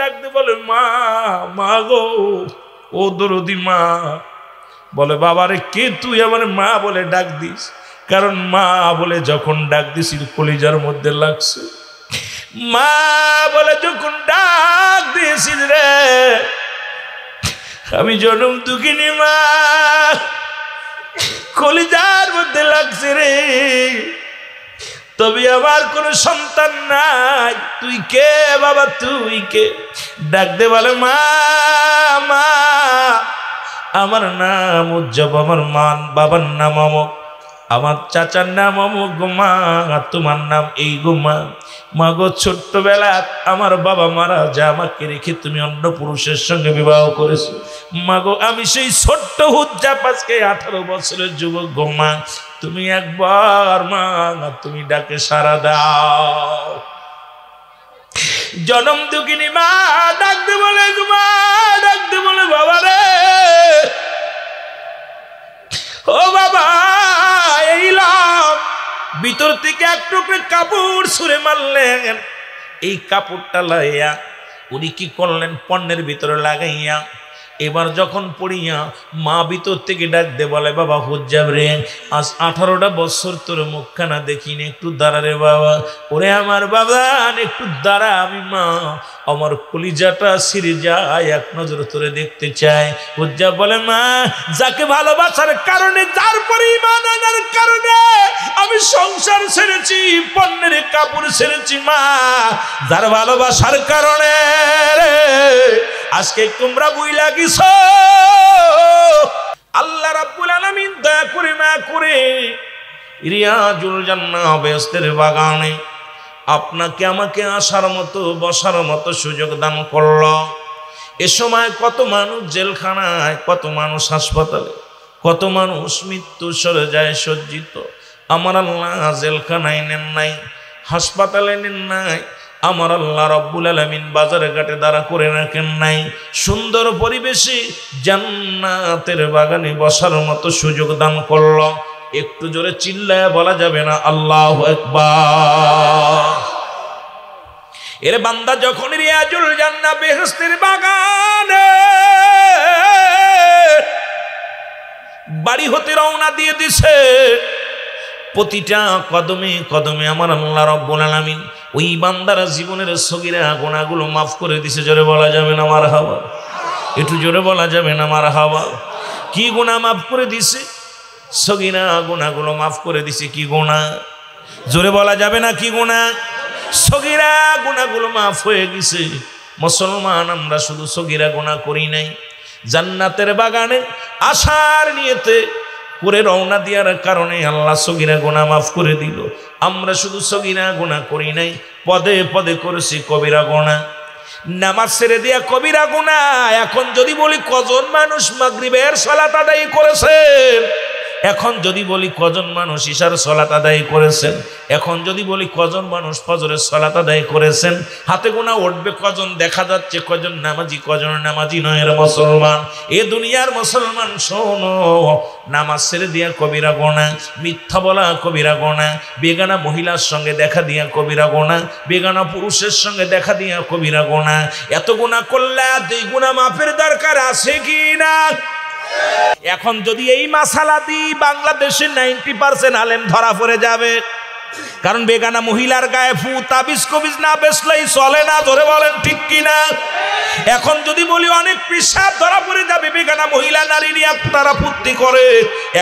ডাক দিয়ে বলে মা, মা গো, ও দরদি মা। বলে বাবারে কে তুই আমার মা বলে ডাক দিস? কারণ মা বলে যখন ডাক দিস কলিজার মধ্যে লাগছে। মা বলে যখন ডাক দিয়েছিস রে, আমি জনম দুঃখিনী মা, কলিজার মধ্যে লাগছে রে। তবে আমার কোনো সন্তান নাই, তুই কে বাবা, তুই কে? ডাক দে বলে মা, মা আমার নাম উজ্জব, আমার মান বাবার নাম অমুক, আমার চাচার নাম অমুক গো মা, তোমার নাম এই গো মা। মা গো ছোট্টবেলা আমার বাবা মারা যা, আমাকে রেখে তুমি অন্য পুরুষের সঙ্গে বিবাহ করেছো। মা গো আমি সেই ছোট্ট হুজ্জাব আজকে 18 বছরের যুবক গো মা, তুমি একবার মা তুমি ডাকে সাড়া দাও। জনম দুঃখিনী মা ডাকতে বলে গো মা, ডাকতে বলে বাবা রে, ও বাবা এইলাম। ভিতর থেকে এক টুকরো কাপড় ছুঁড়ে মারলেন। এই কাপড়টা লাইয়া উনি কি করলেন, পণ্যের ভিতরে লাগাইয়া এবার যখন পড়িয়া মা ভিতর থেকে ডাক দে বলে বাবা হুজ্জাব রে, আজ 18টা বছর তোর মুখখানা দেখিনি, একটু দাঁড়া রে বাবা। ওরে আমার বাবা একটু দাঁড়া, আমি মা আমার কলিজাটা ছিঁড়ে যায়, এক নজর তোরে দেখতে চাই। হুজ্জাব বলে মা, যাকে ভালোবাসার কারণে, যার পরে ঈমান আনার কারণে আমি সংসার ছেড়েছি, পণ্যের কাপড় ছেড়েছি মা, যার ভালোবাসার কারণে আজকে তোমরা বুইলা গেছ। আল্লাহ রাব্বুল আলামিন দয়া করে না করে রিয়াজুল জান্নাহ বেহেশতের বাগানে আপনাকে আমাকে আসার মতো বসার মতো সুযোগ দান করল। এ সময় কত মানুষ জেলখানায়, কত মানুষ হাসপাতালে, কত মানুষ মৃত্যু শয্যায় সজ্জিত। আমার আল্লাহ জেলখানায় নেন নাই, হাসপাতালে নেন নাই, আমার আল্লাহ রাব্বুল আলামিন বাজারে ঘাটে দাঁড়া করে রাখেন নাই, সুন্দর পরিবেশে জান্নাতের বাগানে বসার মতো সুযোগ দান করল। একটু জোরে চিল্লায় বলা যাবে না আল্লাহু আকবার? এর বান্দা যখন রিয়াজুল জান্নাহ বেহেশতের বাগানে বাড়ি হতে রওনা দিয়ে দিছে, প্রতিটা কদমে কদমে আমার আল্লাহ রাব্বুল আলামিন ওই বান্দার জীবনের সগীরা গুনাহগুলো মাফ করে দিছে। জোরে বলা যাবে না মারহাবা? একটু জোরে বলা যাবে না মারহাবা? কি গুনাহ মাফ করে দিছে? সগীরা গুনাহগুলো মাফ করে দিছে। কি গুনাহ? জোরে বলা যাবে না কি গুনাহ? সগীরা গুনাহগুলো মাফ হয়ে গেছে। মুসলমান আমরা শুধু সগীরা গুনাহ করি নাই, জান্নাতের বাগানে আসার নিয়তে করে রওনা দেওয়ার কারণে আল্লাহ সগীরা গুনাহ মাফ করে দিল। আমরা শুধু সগীরা গুনাহ করি নাই, পদে পদে করেছি কবিরা গুনাহ। নামাজ ছেড়ে দিয়া কবিরা গুনাহ। এখন যদি বলি কজন মানুষ মাগরিবের সালাত আদায় করেছেন, এখন যদি বলি কজন মানুষ ইশার সালাত আদায় করেছেন, এখন যদি বলি কজন মানুষ ফজরের সালাত আদায় করেছেন, হাতে গোনা উঠবে কজন। দেখা যাচ্ছে কজন নামাজি, কজন নামাজি নয়। মুসলমান, এ দুনিয়ার মুসলমান শোনো, নামাজ ছেড়ে দিয়া কবিরা গোনা, মিথ্যা বলা কবিরা গোনা, বেগানা মহিলার সঙ্গে দেখা দিয়া কবিরা গোনা, বেগানা পুরুষের সঙ্গে দেখা দিয়া কবিরা গোনা। এত গুনাহ করলে এই গুনাহ মাফের দরকার আছে কি না? এখন যদি এই মাসালা দিই বাংলাদেশে 90% আলেম ধরা পড়ে যাবে। কারণ বেগানা মহিলার গায়ে ফু তাবিজ কবিজ না বেচলেই চলে না। ধরে বলেন ঠিক কিনা? এখন যদি বলি অনেক পেশাব ধরা পড়ে যাবে, বেগানা মহিলা নারী নিয়ে তারা ফুর্তি করে।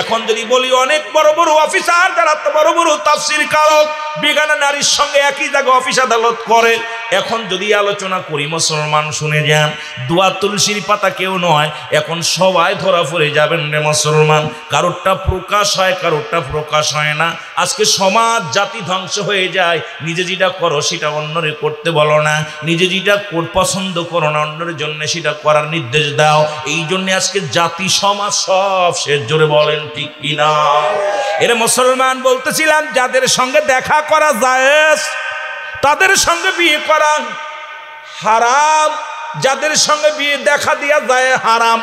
এখন যদি বলি অনেক বড় বড় অফিসার যারা বড় বড় তাফসীর কারক বেগানা নারীর সঙ্গে একই জায়গায় অফিস আদালত করে। এখন যদি আলোচনা করি মুসলমান শুনে যান, দোয়া তুলসীর পাতা কেউ নয়, এখন সবাই ধরা পড়ে যাবেন রে মুসলমান। কারোরটা প্রকাশ হয়, কারোরটা প্রকাশ হয় না। আজকে সমাজ জাতি ধ্বংস হয়ে যায়। নিজে যেটা করো সেটা অন্যরে করতে বলো না, নিজে যেটা পছন্দ করো না অন্যের জন্য সেটা করার নির্দেশ দাও। এই জন্য আজকে জাতি সমাজ সব শেষ। জোরে বলেন ঠিক কিনা? এর মুসলমান বলতেছিলাম, যাদের সঙ্গে দেখা করা জায়েজ তাদের সঙ্গে বিয়ে করা হারাম, যাদের সঙ্গে বিয়ে দেখা দিয়া যায় হারাম,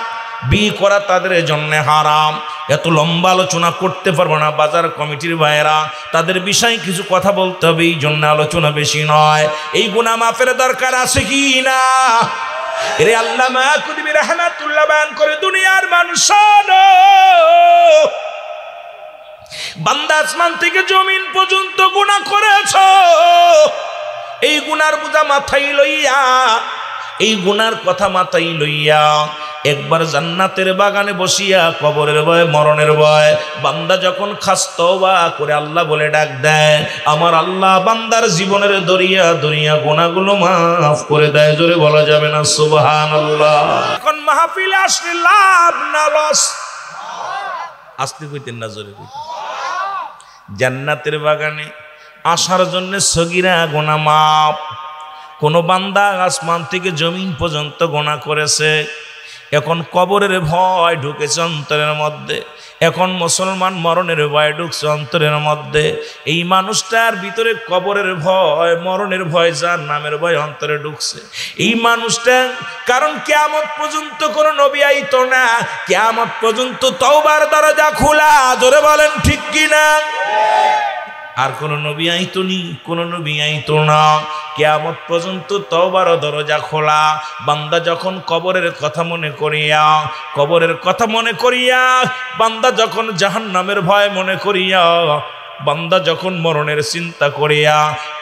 বিয়ে করা তাদের জন্য হারাম। এত লম্বা আলোচনা করতে পারবো না। বাজার কমিটির ভাইয়েরা, তাদের বিষয়ে কিছু কথা বলতে হবে, এই জন্য আলোচনা বেশি নয়। এই গুনাহ মাফের দরকার আছে কি না? এরে আল্লামা কুতুবী রাহমাতুল্লাহ বয়ান করে, দুনিয়ার মানুষ বান্দা আসমান থেকে জমিন পর্যন্ত গুনাহ করেছ। এই গুনার বোঝা মাথায় লইয়া, এই গুনার কথা মাথায় লইয়া একবার জান্নাতের বাগানে বসিয়া কবরের ভয়, মরণের ভয় বান্দা যখন খাস তওবা করে আল্লাহ বলে ডাক দেয়, আমার আল্লাহ বান্দার জীবনের দরিয়া দরিয়া গুনাহগুলো মাফ করে দেয়। জোরে বলা যাবে না সুবহানাল্লাহ? এখন মাহফিলে আসলে লাভ না লস? আসতে কইতেন না, জোরে কইতেন। জান্নাতের বাগানে আসার জন্য সগীরা গুনাহ মাফ। কোন বান্দা আসমান থেকে জমিন পর্যন্ত গুনাহ করেছে, এখন কবরের ভয় ঢুকেছে অন্তরের মধ্যে, এখন মুসলমান মরণের ভয় ঢুকছে অন্তরের মধ্যে। এই মানুষটার ভিতরে কবরের ভয়, মরণের ভয়, জাহান্নামের ভয় অন্তরে ঢুকছে এই মানুষটা। কারণ কিয়ামত পর্যন্ত কোন নবী আইতো না, কিয়ামত পর্যন্ত তওবার দরজা খোলা। জোরে বলেন ঠিক কিনা? আর কোন নবী আইতো নি, কোন নবী আইতো না। কিয়ামত পর্যন্ত তওবার দরজা খোলা। বান্দা যখন কবরের কথা মনে করিয়া, কবরের কথা মনে করিয়া, বান্দা যখন জাহান্নামের ভয় মনে করিয়া, বান্দা যখন মরণের চিন্তা করিয়া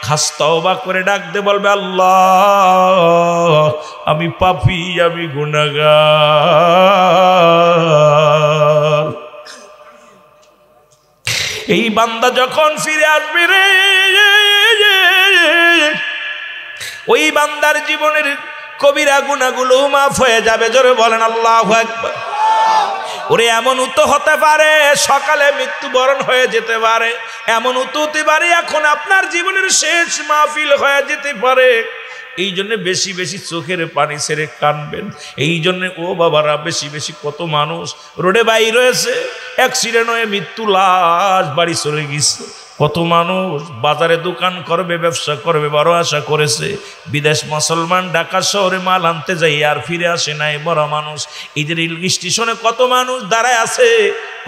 খাস তওবা করে ডাক দে, বলবে আল্লাহ আমি পাপী, আমি গুনাহগার। এই বান্দা যখন ফিরে আসবে রে, ওই বান্দার জীবনের কবিরা গুনাহগুলো মাফ হয়ে যাবে। জোরে বলেন আল্লাহু আকবার। ওরে এমন তো হতে পারে সকালে মৃত্যুবরণ হয়ে যেতে পারে, এমন তো হতে পারে এখন আপনার জীবনের শেষ মাহফিল হয়ে যেতে পারে। এই জন্য বেশি বেশি চোখের পানি ছেড়ে কাঁদবেন। এই জন্য ও বাবারা, বেশি বেশি কত মানুষ রোডে বাইর রয়েছে, অ্যাক্সিডেন্ট হয়ে মৃত্যু, লাশ বাড়ি চলে গেছে। কত মানুষ বাজারে দোকান করবে, ব্যবসা করবে, বড় আশা করেছে। বিদেশ মুসলমান ঢাকা শহরে মাল আনতে যাই আর ফিরে আসে নাই বড় মানুষ। এই যে রেল স্টেশনে কত মানুষ দাঁড়ায় আছে,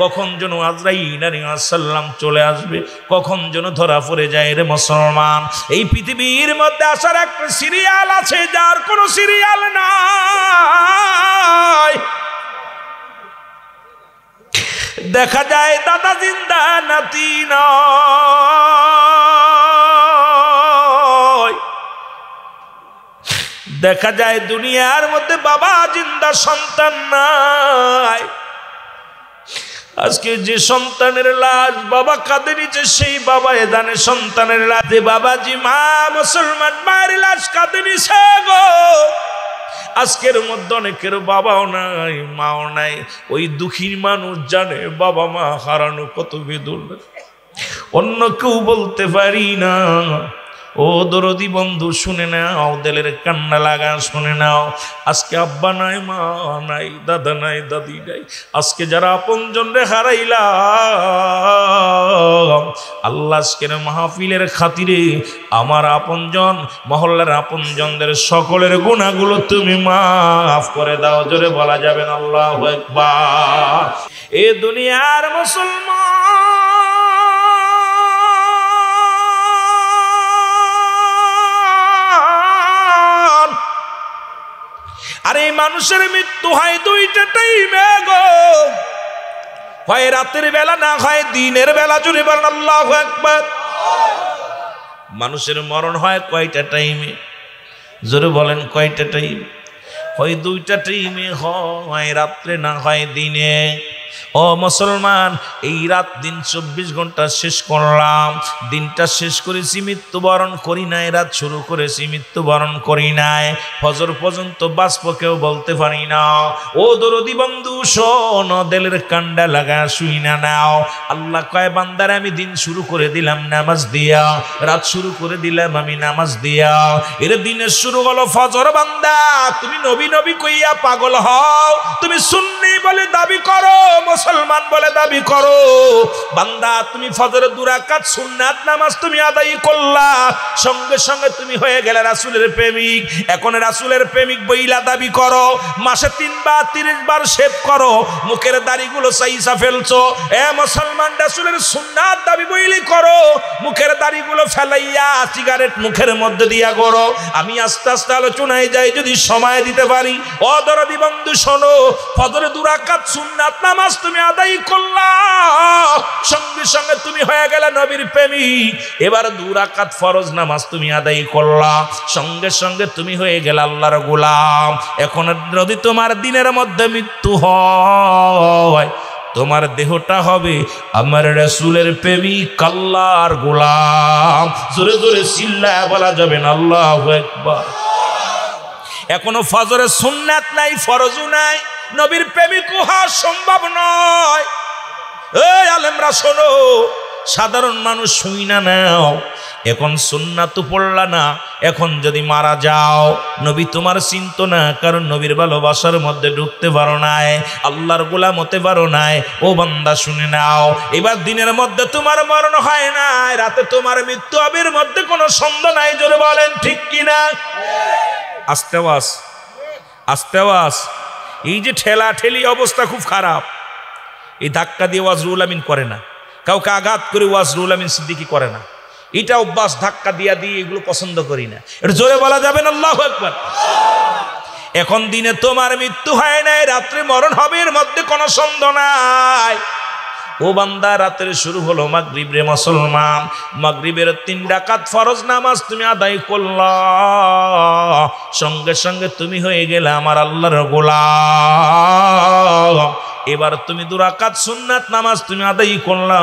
কখন যেন আজরাইল আলাইহিস সালাম চলে আসবে, কখন যেন ধরা পড়ে যায় রে মুসলমান। এই পৃথিবীর মধ্যে আসার একটা সিরিয়াল আছে, যার কোনো সিরিয়াল নাই। দেখা যায় দাদা জিন্দা, নাতি নয়। দেখা যায় দুনিয়ার মধ্যে বাবা জিন্দা, সন্তান নাই। আজকে যে সন্তানের লাশ বাবা কাঁধে নিচে, সেই বাবা এদানে সন্তানের লাশে, বাবাজি মা মুসলমান মায়ের লাশ কাঁধে নিছে গো। আজকের মধ্যে অনেকের বাবাও নাই, মাও নাই। ওই দুঃখী মানুষ জানে বাবা মা হারানো কত বেদনা, অন্য কেউ বলতে পারি না। ও দরদি বন্ধু শুনে নাও, দিলের কান্না লাগা শুনে নাও। আজকে আব্বা নাই, মা নাই, দাদা নাই, দাদি নাই। আজকে যারা আপনজন রে হারাইলাম, আল্লাহ আজকের মাহফিলের খাতিরে আমার আপনজন, মহল্লার আপনজনদের সকলের গুনাহগুলো তুমি মাফ করে দাও। জোরে বলা যাবে না আল্লাহু আকবার। এ দুনিয়ার মুসলমান, আর এই মানুষের মৃত্যু হয় দুইটা টাইমে গো, হয় রাতের বেলা, না হয় দিনের বেলা। জোরে বলেন আল্লাহু আকবার। মানুষের মরণ হয় কয়টা টাইমে? জোরে বলেন কয়টা টাইম? হয় দুইটা টাইমে, হয় রাত্রে, না হয় দিনে। ও মুসলমান, এই রাত দিন 24 ঘন্টা শেষ করলাম, দিনটা শেষ করেছি, মৃত্যুবরণ করি নাই। রাত শুরু করেছি, মৃত্যুবরণ করি নাই। ফজর পর্যন্ত বাঁচব কেউ বলতে পারি না। ও দরদি বন্ধু শোন, দিলের কান্ডা লাগা শুই না নাও। আল্লাহ কয় বান্দারে আমি দিন শুরু করে দিলাম নামাজ দিয়া, রাত শুরু করে দিলাম আমি নামাজ দিয়া। এর দিনের শুরু হলো ফজর। বান্দা তুমি নবী নবী কইয়া পাগল হও, তুমি সুন্নি বলে দাবি করো, মুসলমান বলে দাবি করো। বান্দা তুমি ফজরের 2 রাকাত সুন্নাত নামাজ তুমি আদায় করলা, সঙ্গে সঙ্গে তুমি হয়ে গেলে রাসূলের প্রেমিক। এখন রাসূলের প্রেমিক বইলা দাবি করো, মাসে 3 বার 30 বার শেভ করো, মুখের দাড়িগুলো চাইছা ফেলছো। এ মুসলমান রাসূলের সুন্নাত দাবি বইলি করো, মুখের দাড়িগুলো ফেলাইয়া সিগারেট মুখের মধ্যে দিয়া করো। আমি আস্তে আস্তে আলোচনায় যাই যদি সময় দিতে পারি। ও দরদি বন্ধু শোনো, ফজরে 2 রাকাত সুন্নাত নামাজ তুমি আদায় করলা, সঙ্গে সঙ্গে তুমি হয়ে গেলে নবীর প্রেমিক। এবার 2 রাকাত ফরজ নামাজ তুমি আদায় করলা, সঙ্গে সঙ্গে তুমি হয়ে গেলে আল্লাহর গোলাম। এখন যদি তোমার দিনের মধ্যে মৃত্যু হয়, তোমার দেহটা হবে আমার রাসূলের প্রেমিক আল্লাহর গোলাম। জোরে জোরে চিল্লায়া বলা যাবে না আল্লাহু আকবার। এখনো ফজরের সুন্নাত নাই, ফরজও নাই, নবীর প্রেমিক হওয়া সম্ভব নয়। এই আলেমরা শোনো, সাধারণ মানুষ শুই না নাও, এখন সুন্নাত পড়লা না, এখন যদি মারা যাও নবী তোমার চিন্তা না, কারণ নবীর ভালোবাসার মধ্যে ঢুকতে পারো নাই, আল্লাহর গোলাম হতে পারো নাই। ও বান্দা শুনে নাও, এবার দিনের মধ্যে তোমার মরণ হয় নাই, রাতে তোমার মৃত্যু হবে, এর মধ্যে কোনো সন্দেহ নাই। জোরে বলেন ঠিক কিনা? আস্তে আওয়াজ, আস্তে আওয়াজ। এই যে ঠেলা ঠেলি অবস্থা খুব খারাপ। এই ধাক্কা দিয়ে ওয়াজ রুহুল আমিন করে না, কাউকে আঘাত করে ওয়াজ রুহুল আমিন সিদ্দিকী করে না, এটা অভ্যাস। ধাক্কা দিয়া দিয়ে এগুলো পছন্দ করি না। এটা জোরে বলা যাবে না আল্লাহু আকবার। এখন দিনে তোমার মৃত্যু হয় নাই, রাত্রে মরণ হবে, এর মধ্যে কোনো সন্দেহ নাই। ও বান্দা, রাতের শুরু হলো মাগরিব রে মুসলমান, মাগরিবের 3 রাকাত ফরজ নামাজ তুমি আদায় করলা, সঙ্গে সঙ্গে তুমি হয়ে গেলে আমার আল্লাহর গোলাম। এবার তুমি 2 রাকাত সুন্নাত নামাজ তুমি আদায় করলা,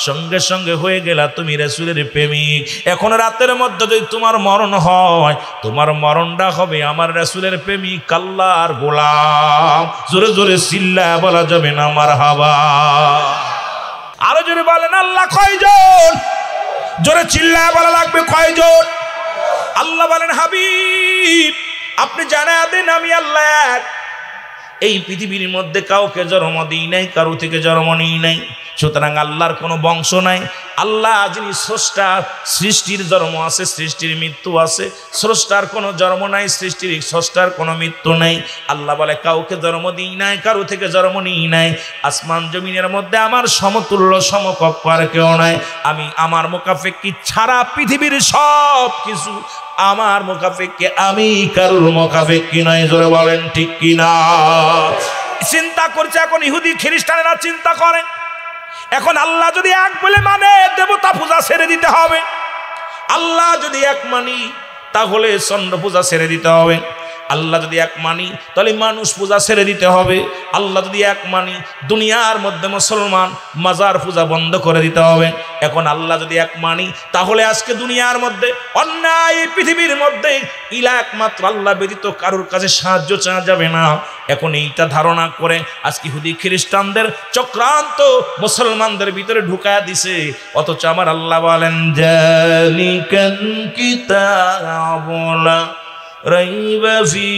সঙ্গে সঙ্গে হয়ে গেলা তুমি রাসূলের প্রেমিক। এখন রাতের মধ্যে যদি তোমার মরণ হয়, তোমার মরণটা হবে আমার রাসূলের প্রেমিক আল্লাহর গোলাম। জোরে জোরে চিল্লায়া বলা যাবে না মারহাবা। আরো জোরে বলেন আল্লাহ কয়জন? জোরে চিল্লায়া বলা লাগবে কয়জন? আল্লাহ বলেন হাবিব আপনি জানায়া দেন আমি আল্লাহ এক। এই পৃথিবীর মধ্যে কাউকে জন্ম দিই নাই, কারো থেকে জন্ম নিই নাই, সুতরাং আল্লাহর কোনো বংশ নাই। আল্লাহ যিনি স্রষ্টা, সৃষ্টির জন্ম আছে, সৃষ্টির মৃত্যু আছে। স্রষ্টার কোনো জন্ম নাই, সৃষ্টির স্রষ্টার কোনো মৃত্যু নাই। আল্লাহ বলে কাউকে জন্ম দিই নাই, কারো থেকে জন্ম নিই নাই। আসমান জমিনের মধ্যে আমার সমতুল্য সমকক্ষ আর কেউ নাই। আমি আমার মোকাফেক্কি ছাড়া পৃথিবীর সব কিছু আমার মোকাফেক্কি, আমি কারোর মোকাফেক্কি নয়। জোরে বলেন ঠিক কিনা? চিন্তা করছে এখন ইহুদি খ্রিস্টানেরা চিন্তা করে, এখন আল্লাহ যদি এক বলে মানে দেবতা পূজা ছেড়ে দিতে হবে। আল্লাহ যদি এক মানি তাহলে চন্দ্র পূজা ছেড়ে দিতে হবে। আল্লাহ যদি এক মানি তাহলে মানুষ পূজা ছেড়ে দিতে হবে। আল্লাহ যদি এক মানি দুনিয়ার মধ্যে মুসলমান মাজার পূজা বন্ধ করে দিতে হবে। এখন আল্লাহ যদি এক মানি তাহলে আজকে দুনিয়ার মধ্যে অন্যায় পৃথিবীর মধ্যে ইলা একমাত্র আল্লাহ ব্যতীত কারোর কাছে সাহায্য চাওয়া যাবে না। এখন এইটা ধারণা করে আজকে ইহুদি খ্রিস্টানদের চক্রান্ত মুসলমানদের ভিতরে ঢুকায়া দিছে। অথচ আমার আল্লাহ বলেন জালিকাল কিতাবুলা রাইবা ফি।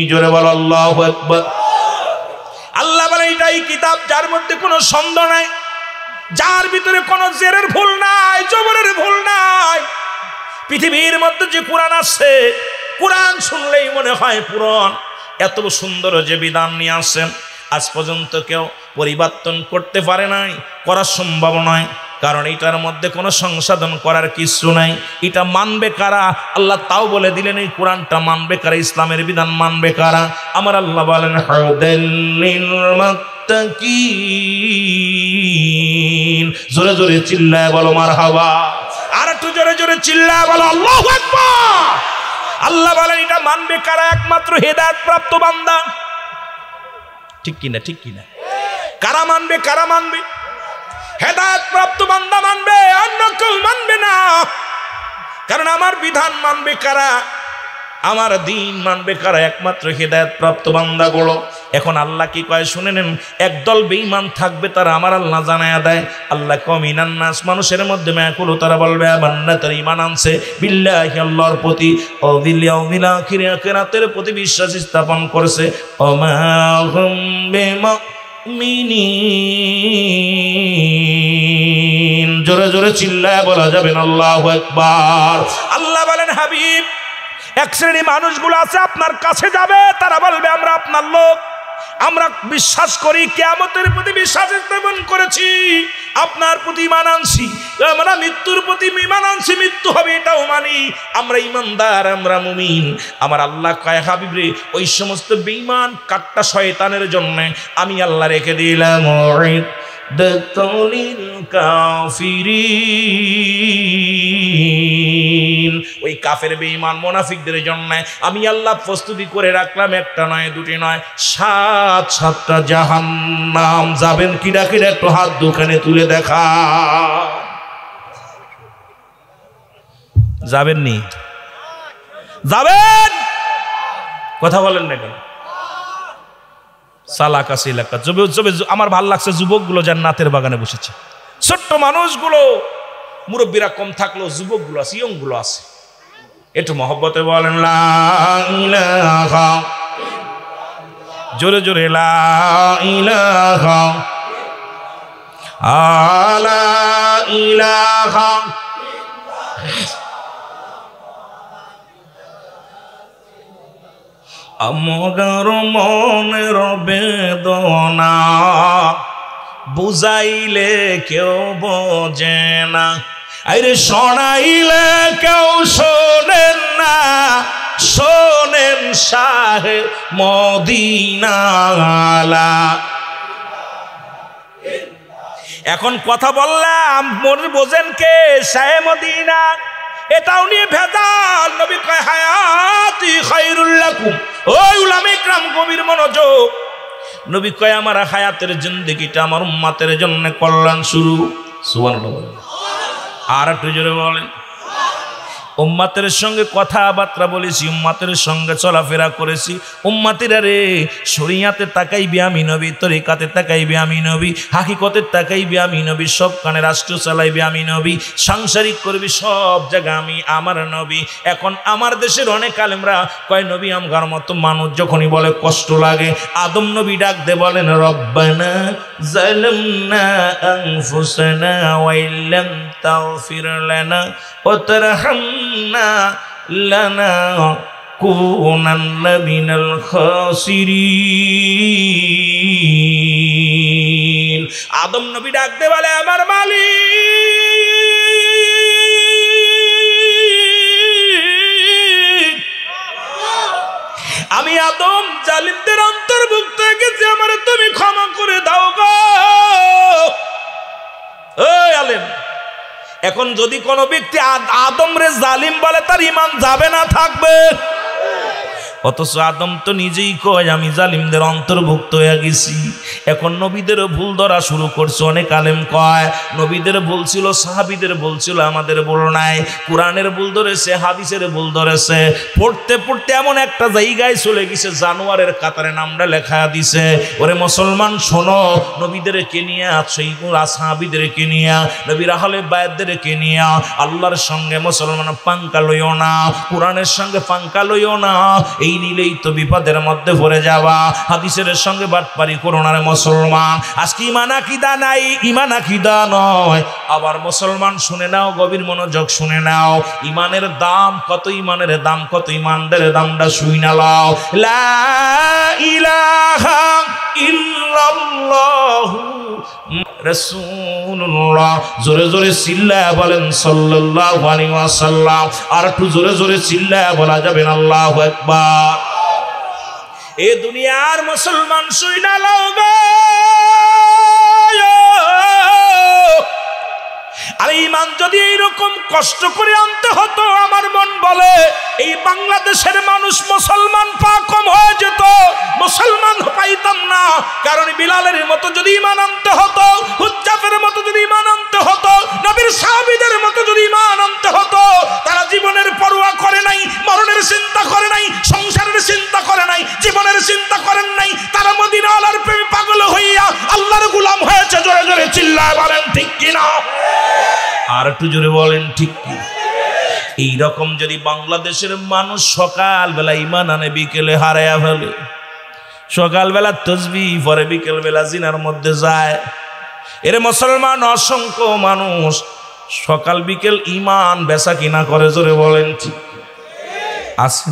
জোরে বলো আল্লাহু আকবার। আল্লাহ বলে এটাই কিতাব যার মধ্যে কোনো সন্দেহ নাই, যার ভিতরে কোনো জেরের ভুল নাই, জবরের ভুল নাই। পৃথিবীর মধ্যে যে কোরআন আছে, কোরআন শুনলেই মনে হয় পুরাণ। এত সুন্দর যে বিধান নিয়ে আসেন, আজ পর্যন্ত কেউ পরিবর্তন করতে পারে নাই, করা সম্ভব নয়। কারণ এটার মধ্যে কোনো সংশোধন করার কিছু নাই। এটা মানবে কারা? আল্লাহ তাও বলে দিলেন এই কোরআনটা মানবে কারা, ইসলামের বিধান মানবে কারা? আমার আল্লাহ বলেন হুদাল লিল মুত্তাকিন। জোরে জোরে চিল্লায় বলো মারহাবা। আর একটু জোরে জোরে চিল্লায় বলো আল্লাহু আকবার। আল্লাহ বলেন এটা মানবে কারা? একমাত্র হেদায়েত প্রাপ্ত বান্দা। ঠিক কিনা? ঠিক কিনা? কারা মানবে? কারা মানবে? হেদায়েত প্রাপ্ত বান্দা মানবে, অন্য কেউ মানবে না। কারণ আমার বিধান মানবে কারা? আমার দিন মানবে কারা? একমাত্র হেদায়েত প্রাপ্ত বান্দাগুলো। এখন আল্লাহ কি কয় শুনে নেন, একদল বেঈমান থাকবে, তারা আমার আল্লাহ জানায়া দেয়। আল্লাহ কমিনান নাস, মানুষের মধ্যে মায়াকুলু, তারা বলবে বান্দা তার ঈমান আনছে বিল্লাহি, আল্লাহর প্রতি, ও বিল ইয়াউমিল আখির, আখিরাতের প্রতি বিশ্বাস স্থাপন করেছে। ওমা হুম বিমুমিনিন, জোরে জোরে চিল্লায় বলা যাবেন আল্লাহু আকবার। আল্লাহ বলেন হাবিব, এক শ্রেণী মানুষগুলো আছে আপনার কাছে যাবে, তারা বলবে আমরা আপনার লোক, আমরা বিশ্বাস করি, কিয়ামতের প্রতি বিশ্বাস স্থাপন করেছি, আপনার প্রতি ঈমান আনছি, আমরা মৃত্যুর প্রতি ঈমান আনছি, মৃত্যু হবে এটাও মানি, আমরা ঈমানদার, আমরা মুমিন। আমার আল্লাহ কয় হাবিব রে, ওই সমস্ত বেঈমান কাট্টা শয়তানের জন্য আমি আল্লাহ রেখে দিলাম কাফিরিন, ওই কাফের বেঈমান মুনাফিকদের জন্য আমি আল্লাহ প্রস্তুতি করে রাখলাম, একটা নয় দুটি নয়, 7-7টা জাহান্নাম। যাবেন কিনা কিনা একটু হাত দোকানে তুলে দেখা, যাবেন নি? যাবেন? কথা বলেন না কেন? আমার ভাল লাগছে যুবকগুলো জান্নাতের বাগানে বসেছে, ছোট্ট মানুষগুলো, মুরব্বীরা কম থাকলেও যুবকগুলো আছে, ইয়ংগুলো আছে। একটু মহব্বতে বলেন লা ইলাহা, জোরে জোরে লা ইলাহা, আলা ইলাহা। আমার মনের বেদনা বুঝাইলে কেউ বোঝে না, আরে শোনাইলে কেউ শোনেন না, শোনেন শাহে মদিনা। এখন কথা বললাম, মনে বোঝেন কে? শাহে মদিনা। এটাও নিয়ে ভেজাল। নবী কয় হায়াতি খায়রুল লাকুম। ওই উলামা ইকরাম গভীর মনোযোগ। নবী কয় আমার হায়াতের জিন্দেগিটা আমার উম্মতের জন্য কল্যাণ শুরু। সুবহানাল্লাহ বলেন, আর একটু জোরে বলেন। উম্মতের সঙ্গে কথাবার্তা বলেছি, উম্মতের সঙ্গে চলাফেরা করেছি। উম্মতিরা রে, শরিয়াতে তাকাইবি আমি নবী, তরিকাতে তাকাইবি আমি নবী, হাকিকতে তাকাইবি আমি নবী, সব কানে রাষ্ট্র চালাইবি আমি নবী, সাংসারিক করবি সব জায়গা আমি আমার নবী। এখন আমার দেশের অনেক আলেমরা কয় নবী আমগার মতো মানুষ যখনই বলে কষ্ট লাগে, আদম নবী ডাক দে বলেন রব্বানা যালামনা আনফুসানা ওয়া ইল্লাম তাগফির লানা ওয়া তারহামনা লানাকুনান্না মিনাল খাসিরিন। আদম নবী ডাক দে বলে আমার মালিক, আমি আদম জালিমদের অন্তর্ভুক্ত হয়ে গেছি, আমার তুমি ক্ষমা করে দাও গো। ওই আলেম, এখন যদি কোনো ব্যক্তি আদম রে জালিম বলে, তার ঈমান যাবে না থাকবে? অথচ আদম তো নিজেই কয় আমি জালিমদের অন্তর্ভুক্ত হয়ে গেছি। এখন নবীদের ভুল ধরা শুরু করছে। অনেক আলেম কয় নবীদের ভুল ছিল, সাহাবীদের ভুল ছিল, আমাদের ভুল নাই। কোরআনের ভুল ধরেছে, হাদিসের ভুল ধরেছে। পড়তে পড়তে এমন একটা জায়গায় চলে গেছে, জানোয়ারের কাতারে নামটা লেখা দিছে। ওরে মুসলমান শোনো, নবীদেরকে নিয়ে, সেইগুলা সাহাবীদেরকে নিয়ে, নবীর আহলে বায়াতদেরকে নিয়ে আল্লাহর সঙ্গে মুসলমান পাঙ্কা লইও না, কোরআনের সঙ্গে পাঙ্কা লইও না। এই নিলেই তো বিপদের মধ্যে পড়ে যাওয়া। হাদিসের সঙ্গে বাটপারি করো না রে মুসলমান। আজকে ঈমান আকীদা নাই, ঈমান আকীদা নয়। আবার মুসলমান শুনে নাও, গভীর মনোযোগ শুনে নাও, ঈমানের দাম কত, ঈমানের দাম কত, ঈমানদের দামটা শুইনা লাও। লা ইলাহা ইল্লাল্লাহু রাসূলুল্লাহ। জোরে জোরে চিল্লায়া বলেন সাল্লাল্লাহু আলাইহি ওয়াসাল্লাম। আর একটু জোরে জোরে চিল্লায়া বলা যাবেন আল্লাহু আকবার। এ দুনিয়ার মুসলমান শুইনা লাও গো। আর ঈমান যদি এইরকম কষ্ট করে আনতে হতো, আমার মন বলে এই বাংলাদেশের মানুষ মুসলমান পা কম হয়ে যেত, মুসলমান পাইতাম না। কারণ বিলালের মতো যদি ঈমান আনতে হতো, হুজ্জাফের মতো যদি ঈমান আনতে হতো, নবীর সাহাবীদের মতো যদি ঈমান আনতে হতো, তারা জীবনের পরোয়া করে নাই, মরণের চিন্তা করে নাই। একটু জোরে বলেন ঠিক কি? এইরকম যদি বাংলাদেশের মানুষ সকালবেলা ইমান আনে বিকেলে হারায়া ফেলে, সকালবেলা তসবিহ পরে বিকেলবেলা জিনার মধ্যে যায়। এর মুসলমান অসংখ্য মানুষ সকাল বিকেল ইমান বেচা কিনা করে, জোরে বলেন ঠিক আছে?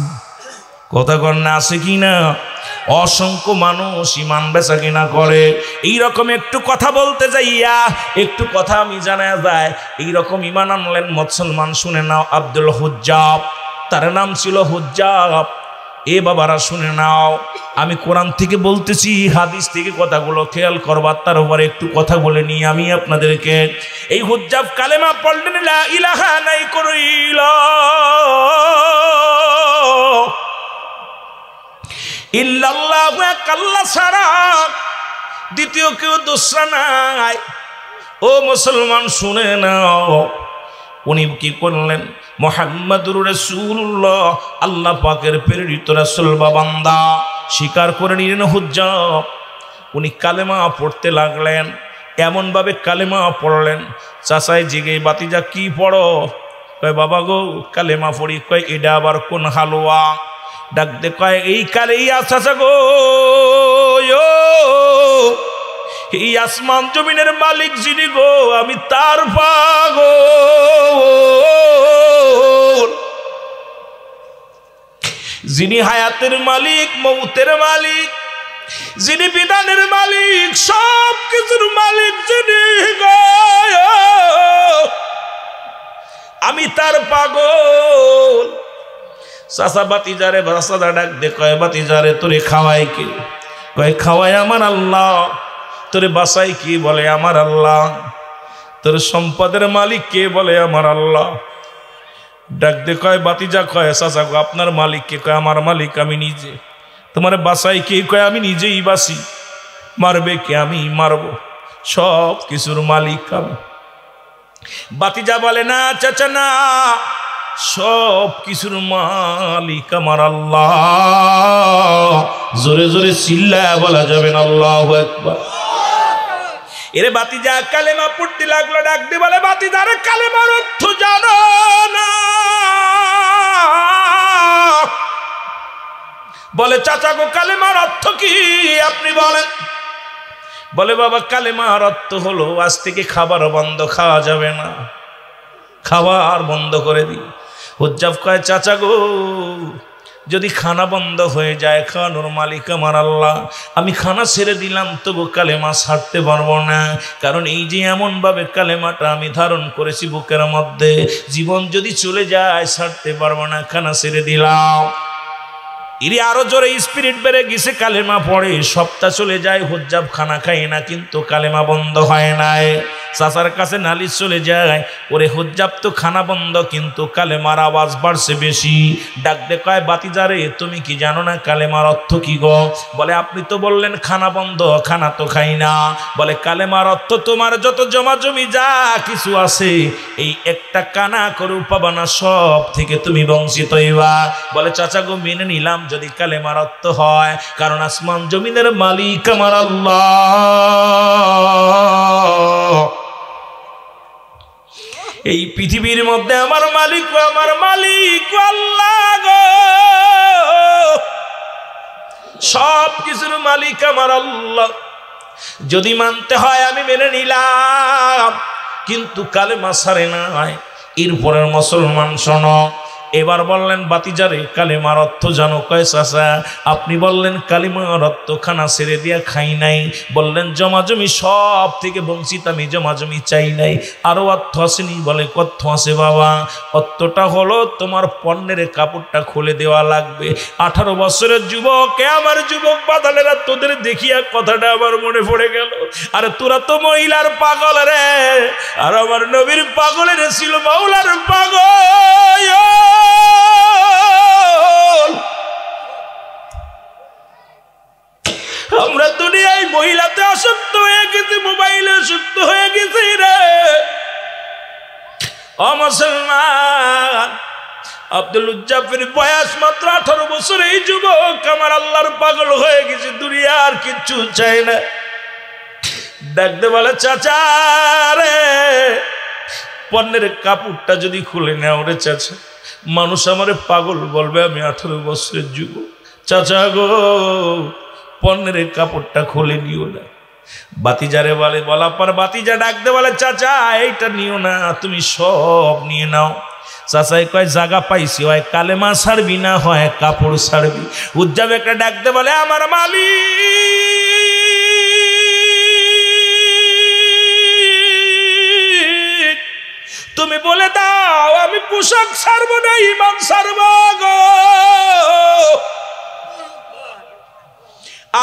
কথা কর না, আছে কিনা? অসংখ্য মানুষ ইমান বেচা কিনা করে। এইরকম একটু কথা বলতে যাইয়া একটু কথা আমি জানা যায়। এইরকম ইমান আনলেন মুসলমান, শুনে নাও, আব্দুল হুজ্জাব, তার নাম ছিল হুজ্জাব। এ বাবারা শুনে নাও, আমি কোরআন থেকে বলতেছি, হাদিস থেকে কথাগুলো খেয়াল করবার, তার উপরে একটু কথা বলে নিই আমি আপনাদেরকে। এই হুজ্জাব কালেমা পড়লেন, লা ইলাহা নাই করিলা ইল্লাল্লাহু আল্লাহ ছাড়া দ্বিতীয় কেউ দোসরা নাই। ও মুসলমান শুনে নাও, উনি কি করলেন? মুহাম্মাদুর রাসূলুল্লাহ, আল্লাহ পাকের প্রেরিত রাসূল বা বান্দা স্বীকার করে নিলেন হুজ্জাব। উনি কালেমা পড়তে লাগলেন, এমনভাবে কালেমা পড়লেন, চাচাই জিগে, বাতিজা কি পড়ো? কয় বাবা গো কালেমা পড়ি। কয় এটা আবার কোন হালুয়া? ডাক দে কয় এই কালেই চাচা গো, এই আসমান জমিনের মালিক যিনি গো, আমি তার পাগল। যিনি হায়াতের মালিক, মৌতের মালিক, যিনি বিধানের মালিক, সব কিছুর মালিক যিনি গো, আমি তার পাগল। চাচা বাতিজারে চাচা ডাক দে কয় বাতিজারে তোরে খাওয়াই কে? কয় খাওয়াই আমার আল্লাহ। তোরে বাসাই কি? বলে আমার আল্লাহ। তোর সম্পদের মালিক কে? বলে আমার আল্লাহ। ডাক দে কয় বাতিজা, কয় চাচা গো আপনার মালিক কে? কয় আমার মালিক আমি নিজে। তোমার বাসাই কে? কয় আমি নিজেই বাসি। মারবে কে? আমি মারব। সব কিছুর মালিক আমি। বাতিজা বলে না চাচা না, সব কিছুর মালিক আমার আল্লাহ। জোরে জোরে চিল্লায়া বলা যাবে না আল্লাহু আকবার। এরে বাতিজা কালেমা পড়তে লাগলো, ডাক দিয়ে বলে বাতিজারে কালেমার অর্থ জানো না? বলে চাচা গো কালেমার অর্থ কি আপনি বলেন? বলে বাবা কালেমার অর্থ হলো আজ থেকে খাবার বন্ধ, খাওয়া যাবে না, খাবার বন্ধ করে দিই। হুজ্জাব কয় চাচা গো যদি খানা বন্ধ হয়ে যায়, খাওয়ানোর মালিক আমার আল্লাহ, আমি খানা ছেড়ে দিলাম তবু কালেমা ছাড়তে পারবো না। কারণ এই যে এমনভাবে কালেমাটা আমি ধারণ করেছি বুকের মধ্যে, জীবন যদি চলে যায় ছাড়তে পারবো না, খানা ছেড়ে দিলাম। ইরি আরো জোরে স্পিরিট বেড়ে গেছে, কালেমা পড়ে, সপ্তাহ চলে যায়, হুজ্জাব খানা খায় না, কিন্তু কালেমা বন্ধ হয় নাই। চাচার কাছে নালিশ চলে যায়, ওরে হুজ্জাব তো খানা বন্ধ কিন্তু কালেমার আওয়াজ বাড়ছে বেশি। ডাক দে কয় বাতিজারে তুমি কি জানো না কালেমার অর্থ কি গো? বলে আপনি তো বললেন খানা বন্ধ, খানা তো খাই না। বলে কালেমার অর্থ তোমার যত জমা জমি যা কিছু আছে, এই একটা কানা করু পাবা না, সব থেকে তুমি বঞ্চিত হইবা। বলে চাচা গো মেনে নিলাম যদি কালেমার অর্থ হয়, কারণ আসমান জমিনের মালিক আমার আল্লাহ। এই পৃথিবীর মধ্যে আমার মালিক আল্লাহ গো, সব কিছুর মালিক আমার আল্লাহ। যদি মানতে হয় আমি মেনে নিলাম, কিন্তু কালেমা ছাড়ে নাই। এরপরের মুসলমান শোনো, এবার বললেন বাতিজারে কালেমার অর্থ জানো? কয় চাচা আপনি বললেন কালেমার অর্থ খানা ছেড়ে দিয়া খাই নাই, বললেন জমাজমি সব থেকে বঞ্চিত আমি, জমাজমি চাই নাই, আরো অর্থ আসেনি? বলে কত আছে বাবা? অর্থটা হলো তোমার পণ্যের কাপড়টা খুলে দেওয়া লাগবে। 18 বছরের যুবক, আমার যুবক বাদালেরা তোদের দেখিয়া কথাটা আবার মনে পড়ে গেল। আরে তোরা তো মহিলার পাগল রে, আর আমার নবীর পাগলের ছিল মাওলার পাগল। আমরা দুনিয়ায় মহিলাতে আসক্ত হয়ে গেছি, মোবাইলে আসক্ত হয়ে গেছি রে ও মুসলমান। আব্দুল উজ্জাফের বয়স মাত্র 18 বছর। এই যুবক আমার আল্লাহর পাগল হয়ে গেছে, দুনিয়ার কিচ্ছু চাই না। ডাকতে বলে চাচা রে পণ্যের কাপড়টা যদি খুলে নেও রে চাচা, মানুষ আমারে পাগল বলবে, আমি 18 বছরের যুবক। চাচা গো, পণ্যের কাপড়টা খুলে নিও না। বাতিজারে বলে, বলা পর বাতিজা ডাকতে বলে, চাচা এইটা নিও না, তুমি সব নিয়ে নাও। চাচাই কয়, জায়গা পাইছি, হয় কালেমা ছাড়বি না হয় কাপড় ছাড়বি। উজ্জাব একটা ডাকতে বলে, আমার মালিক তুমি বলে দাও, আমি পোশাক ছাড়বো না ঈমান ছাড়বো গো।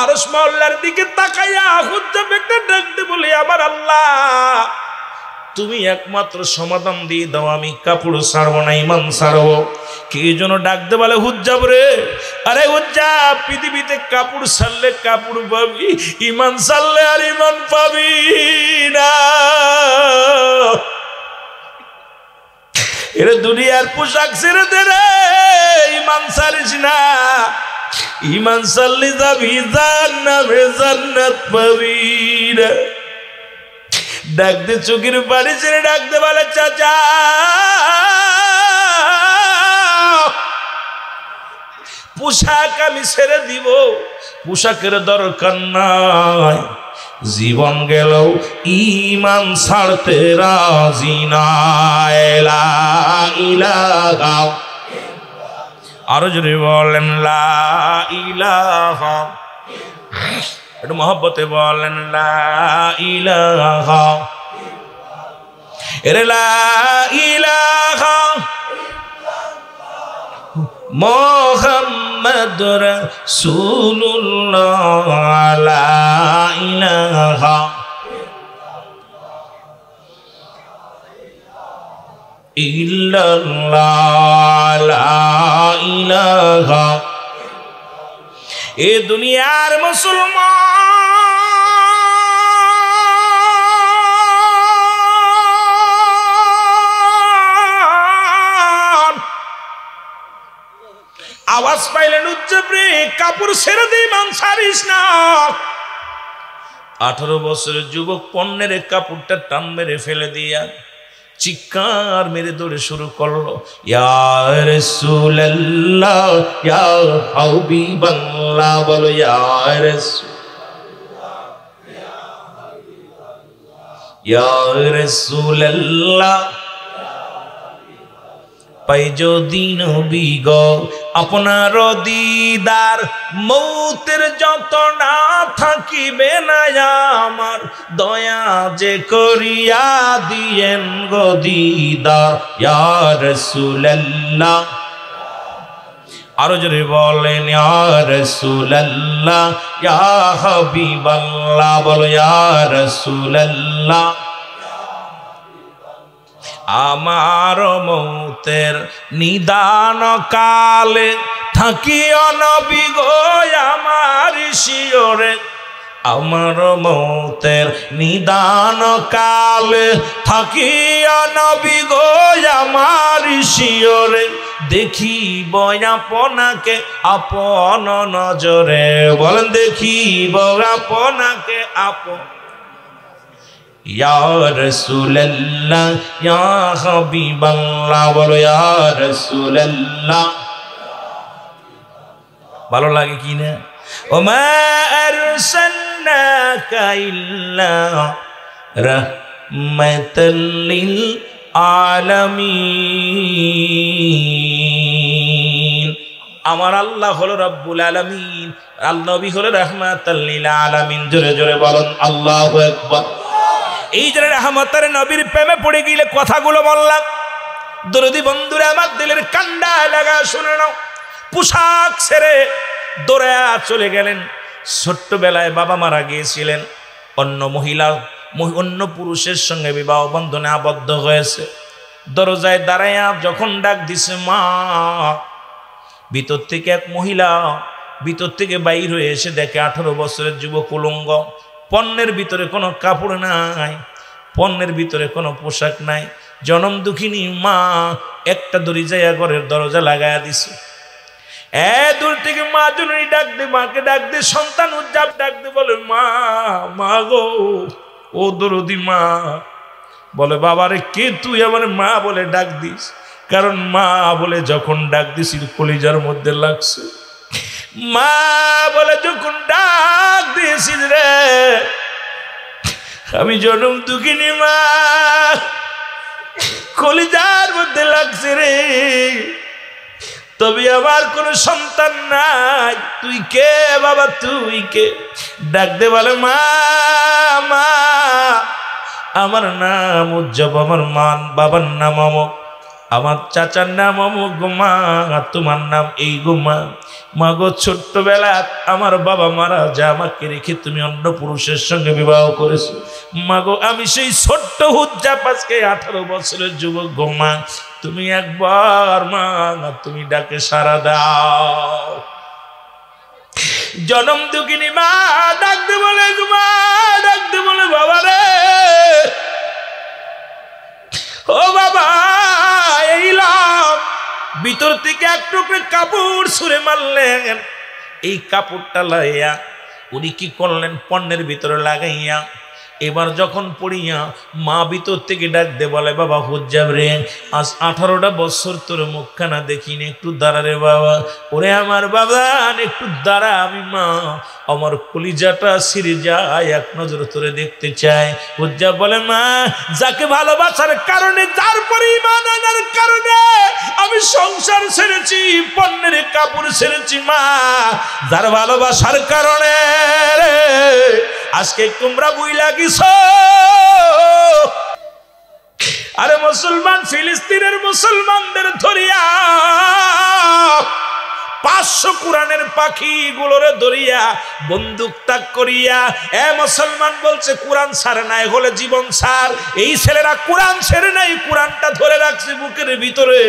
আরশ মাওলার দিকে তাকাইয়া হুজ্জাব একটা ডাকতে বলে, আমার আল্লাহ তুমি একমাত্র সমাধান দিয়ে দাও, আমি কাপড় ছাড়বো না ঈমান ছাড়বো। কে যেন ডাকতে বলে, হুজ্জাব রে, আরে হুজ্জাব, পৃথিবীতে কাপড় ছাড়লে কাপড় পাবি, ঈমান ছাড়লে আর ঈমান পাবি না। এরে দুনিয়ার পোশাক ছেড়ে দে রে, ঈমান ছাড়িস না। ঈমান ছাড়লে যাবি জান্নাতে, জান্নাত পাবি না। ডাকতে চোখের পানি ছেড়ে ডাকতে বলে, চাচা পোশাক আমি ছেড়ে দিব, পোশাকের দরকার নাই, জীবন গেল ঈমান ছাড়তে রাজি না। লা ইলাহা, আরো জোরে বলেন লা ইলাহা, একটু মহব্বতে বলেন লা ইলাহা, এরে লা ইলাহা মুহাম্মাদুর রাসূলুল্লাহ, লা ইলাহা ইল্লাল্লাহ, লা ইলাহা। এ দুনিয়ার মুসলমান আওয়াজ পাইলেন, উজ্জাব রে, কাপড় ছেড়ে দিয়ে ঈমান ছাড়িস না। 18 বছরের যুবক পণ্যের কাপড়টা টান মেরে ফেলে দিয়া চিৎকার মেরে দৌড়ে শুরু করলো, ইয়া রাসূলুল্লাহ, ইয়া হাবিবাল্লাহ, বলো ইয়া রাসূলুল্লাহ, ইয়া রাসূলুল্লাহ। পাই যদি নবী গো আপনার দিদার, মৌতের যতনা থাকিবে না আমার, দয়া যে করিয়া দিয়েন গো দিদার, ইয়া রাসূলুল্লাহ। আরো জোরে বলেন, ইয়া রাসূলুল্লাহ, ইয়া হাবিবাল্লাহ, বলো ইয়া রাসূলুল্লাহ। আমার মৌতের নিদান কালে থাকিও নবী গো আমার শিয়রে, আমার মৌতের নিদান কালে থাকিও নবী গো আমার শিয়রে, দেখিব আপনাকে আপন নজরে, বলেন দেখিব আপনাকে আপন। ইয়া রাসূলুল্লাহ, ইয়া হাবিবাল্লাহ, বলো ইয়া রাসূলুল্লাহ। ভালো লাগে কি না? ওমা আরসালনাকা ইল্লা রাহমাতাল লিল আলামিন। আমার আল্লাহ হলো রব্বুল আলামিন, আল্লাহ নবী হলো রাহমাতাল লিল আলামিন। জোরে জোরে বলেন আল্লাহু আকবার। এই যে রহমতের নবীর প্রেমে পড়ে গেলে কথাগুলো বললাম, দরদি বন্ধুরা আমার দিলের কান্ডা লাগা শুনে নাও। পোশাক ছেড়ে দৌড়ে চলে গেলেন। ছোট্টবেলায় বাবা মারা গিয়েছিলেন, অন্য মহিলা অন্য পুরুষের সঙ্গে বিবাহ বন্ধনে আবদ্ধ হয়েছে। দরজায় দাঁড়াইয়া যখন ডাক দিছে মা, ভিতর থেকে এক মহিলা ভিতর থেকে বাইর হয়ে এসে দেখে 18 বছরের যুবক উলঙ্গ, পণ্যের ভিতরে কোনো কাপড় নাই, পণ্যের ভিতরে কোনো পোশাক নাই। জনম দুঃখিনী মা একটা দড়ি যাইয়া ঘরের দরজা লাগাইয়া দিছে। দূর থেকে মা জননী ডাক দে, মাকে ডাক দে, সন্তান উজ্জাব ডাক দে, বলে মা, মা গো, ও দরদি মা, বলে বাবারে কে তুই আমার মা বলে ডাক দিস, কারণ মা বলে যখন ডাক দিস কলিজার মধ্যে লাগছে। মা বলে যখন ডাক দিয়েছিস রে আমি জনম দুঃখিনী মা, কলিজার মধ্যে লাগছে রে। তবে আমার কোনো সন্তান নাই, তুই কে বাবা তুই কে? ডাক দে বলে মা, মা আমার নাম উজ্জব, আমার বাবার নাম অমুক, আমার চাচার নাম অমুক গো মা, তোমার নাম এই গো মা। মা গো ছোট্টবেলা আমার বাবা মারা যা আমাকে রেখে তুমি অন্য পুরুষের সঙ্গে বিবাহ করেছো। মা গো আমি সেই ছোট্ট হুজ্জাব আজকে 18 বছরের যুবক গো মা, তুমি একবার মা তুমি ডাকে সাড়া দাও। জনম দুঃখিনী মা ডাকতে বলে মা, ডাকতে বলে বাবা রে, ও বাবা এইলাম। ভিতর থেকে এক টুকরো কাপড় ছুঁড়ে মারলেন। এই কাপড়টা লাইয়া উনি কি করলেন, পণ্যের ভিতরে লাগাইয়া এবার যখন পড়িয়া মা ভিতর থেকে ডাক দে বলে বাবা হুজ্জাব রে, আজ 18টা বছর তোর মুখখানা দেখিনি, একটু দাঁড়া রে বাবা। ওরে আমার বাবা একটু দাঁড়া, আমি মা আমার কলিজাটা ছিঁড়ে যায়, এক নজর তোরে দেখতে চাই। হুজ্জাব বলে মা যাকে ভালোবাসার কারণে, যার পরে ঈমান আনার কারণে আমি সংসার ছেড়েছি, পণ্যের কাপড় ছেড়েছি মা, যার ভালোবাসার কারণে আজকে তোমরা বুইলা গেছো। আরে মুসলমান ফিলিস্তিনের মুসলমানদের ধরিয়া 500 কোরআনের পাখি গুলোরে ধরিয়া বন্দুক তাক করিয়া এ মুসলমান বলছে কোরআন ছাড়ে নাই, হলে জীবন ছাড়। এই ছেলেরা কোরআন ছেড়ে নাই, কোরআনটা ধরে রাখছে বুকের ভিতরে,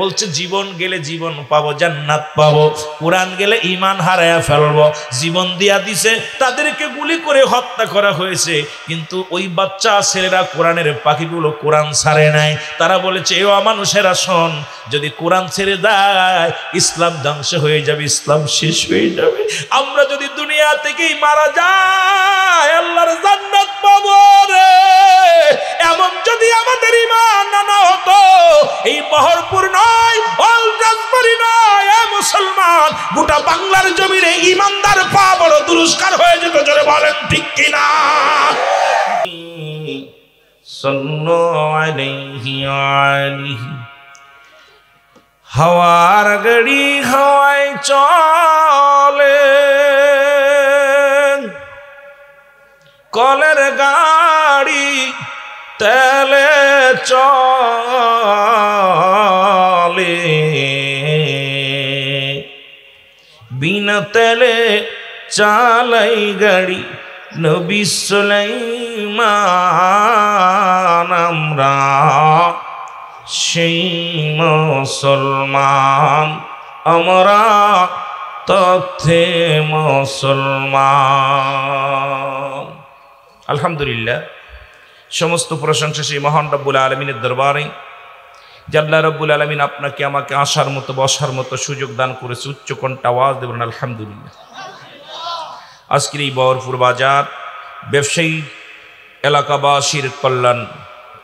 বলছে জীবন গেলে জীবন পাবো, জান্নাত পাবো, কোরআন গেলে ঈমান হারায়া ফেলবো। জীবন দিয়া দিছে, তাদেরকে গুলি করে হত্যা করা হয়েছে, কিন্তু ওই বাচ্চা ছেলেরা কোরআনের পাখিগুলো কোরআন ছাড়ে নাই। তারা বলেছে এ অমানুষেরা শোন, যদি কোরআন ছেড়ে দেয় ইসলাম ধ্বংস হয়ে যাবে, ইসলাম শেষ হয়ে যাবে। আমরা যদি দুনিয়া থেকেই মারা যাই আল্লাহর জান্নাত পাবো রে। এমন যদি আমাদের ঈমান না হতো, এই বহরপুর নয়, অলরাজবাড়ি নয়, এ মুসলমান গোটা বাংলার জমিনে ঈমানদার পা বড় দুরস্কার হয়ে যেত। জোরে বলেন ঠিক কিনা? সাল্লাল্লাহু আলাইহি আলিহি। হাওয়ার গাড়ি হাওয়ায় চলে, কলের গাড়ি তেলে চলে, বিনা তেলে চালাই গাড়ি নবী সুলাইমান। আমরা সেই মুসলমান, আমরা তথ্যে মুসলমান। আলহামদুলিল্লাহ, সমস্ত প্রশংসা সেই মহান রব্বুল আলমিনের দরবারে। আল্লাহ রব্বুল আলমিন আপনাকে আমাকে আসার মতো বসার মতো সুযোগ দান করেছে। উচ্চ কণ্ঠে আওয়াজ দেবেন আলহামদুলিল্লাহ। আজকের এই বহরপুর বাজার ব্যবসায়ী এলাকাবাসীর কল্যাণ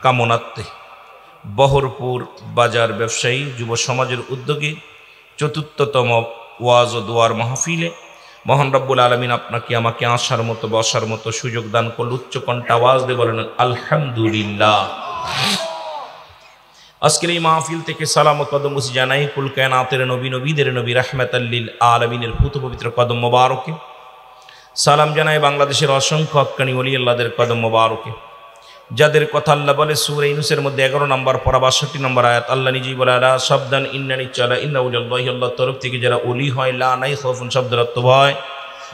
কামনার্থে বহরপুর বাজার ব্যবসায়ী যুব সমাজের উদ্যোগে ৪র্থতম ওয়াজ ও দোয়ার মাহফিলে মহান রব্বুল আলমিন আপনাকে আমাকে আসার মতো বসার মতো সুযোগ দান করল। উচ্চ কণ্ঠে আওয়াজ দিয়ে বলেন আলহামদুলিল্লাহ। আজকের এই মাহফিল থেকে সালাম ও কদম মুসি জানাই কুল কায়নাতের নবী, নবীদের নবী, রাহমাতাল লিল আলামিনের পুত পবিত্র কদম মোবারকে। সালাম জানাই বাংলাদেশের অসংখ্য হক্কানি ওলি আল্লাহদের কদম মোবারকে, যাদের কথা আল্লাহ বলে সূরা ইউনূসের মধ্যে 11 নম্বর পারা 62 নম্বর আয়াত। আল্লাহ নিজেই বলে আলা শব্দান ইন্নানি চালা ইন্না উলিল্লাহি, আল্লাহর তরফ থেকে যারা ওলি হয়, লা নাই খাউফুন শব্দের অর্থ ভয়,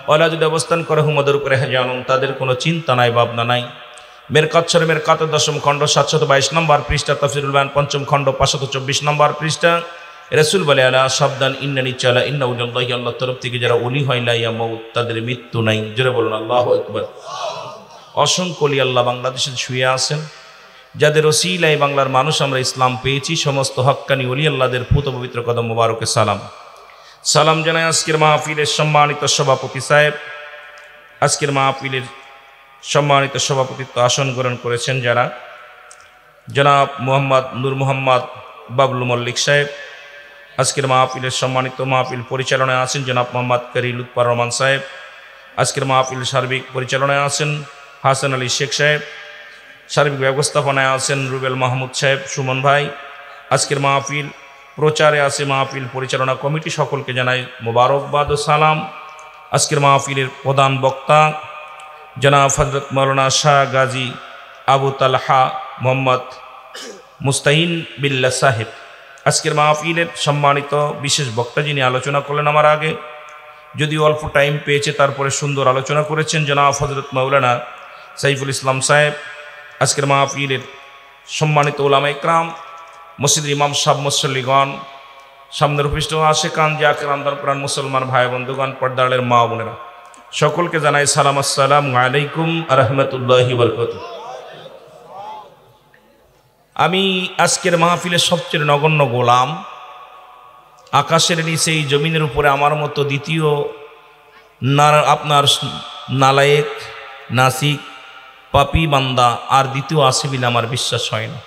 ওয়ালা যদি অবস্থান করে হুমদের উপরে হেজানুন, তাদের কোনো চিন্তা নাই ভাবনা নাই। মেরকাত শরীফ মেরকাতের 10ম খণ্ড 722 নম্বর পৃষ্ঠা, তাফসীরুল বায়ান 5ম খণ্ড 524 নম্বর পৃষ্ঠা। রাসূল বলে আলা শব্দান ইন্নানি চালা ইন্না উলিল্লাহি, আল্লাহর তরফ থেকে যারা ওলি হয়, লা ইয়ামুত, তাদের মৃত্যু নাই। জোরে বলুন আল্লাহু আকবার। অসংখ্য ওলি আল্লাহ বাংলাদেশে শুয়ে আছেন, যাদের ওসিলায় বাংলার মানুষ আমরা ইসলাম পেয়েছি। সমস্ত হক্কানি ওলি আল্লাহদের পুত পবিত্র কদম মোবারকে সালাম। সালাম জানাই আজকের মাহফিলের সম্মানিত সভাপতি সাহেব, আজকের মাহফিলের সম্মানিত সভাপতিত্ব আসন গ্রহণ করেছেন যারা, জনাব মোহাম্মদ নূর মোহাম্মদ বাবলু মল্লিক সাহেব। আজকের মাহফিলের সম্মানিত মাহফিল পরিচালনায় আছেন জনাব মোহাম্মদ করিল উৎপার রহমান সাহেব। আজকের মাহফিল সার্বিক পরিচালনায় আছেন হাসান আলী শেখ সাহেব। সার্বিক ব্যবস্থাপনায় আছেন রুবেল মাহমুদ সাহেব সুমন ভাই। আজকের মাহফিল প্রচারে আছে মাহফিল পরিচালনা কমিটি, সকলকে জানাই মোবারকবাদ ও সালাম। আজকের মাহফিলের প্রধান বক্তা জনাব হযরত মাওলানা শাহ গাজী আবু তালহা মোহাম্মদ মুস্তাহিন বিল্লাহ সাহেব। আজকের মাহফিলের সম্মানিত বিশেষ বক্তা যিনি আলোচনা করলেন আমার আগে, যদিও অল্প টাইম পেয়েছে তারপরে সুন্দর আলোচনা করেছেন জনাব হযরত মাওলানা সাইফুল ইসলাম সাহেব। আজকের মাহফিলের সম্মানিত উলামা ইকরাম, মসজিদের ইমাম সাহেব, মুসল্লিগণ, সামনের উপস্থিত আশেকান জাকিরান প্রাণ মুসলমান ভাই বন্ধুগণ, পর্দারের মা বোনেরা, সকলকে জানাই সালাম, আসসালামু আলাইকুম ওয়া রাহমাতুল্লাহি ওয়া বারাকাতুহু। আমি আজকের মাহফিলের সবচেয়ে নগণ্য গোলাম। আকাশের নিচে এই জমিনের উপরে আমার মতো দ্বিতীয় আপনার নালায়েক, নাসিক, পাপী বান্দা আর দ্বিতীয় আসে বলে আমার বিশ্বাস হয় না।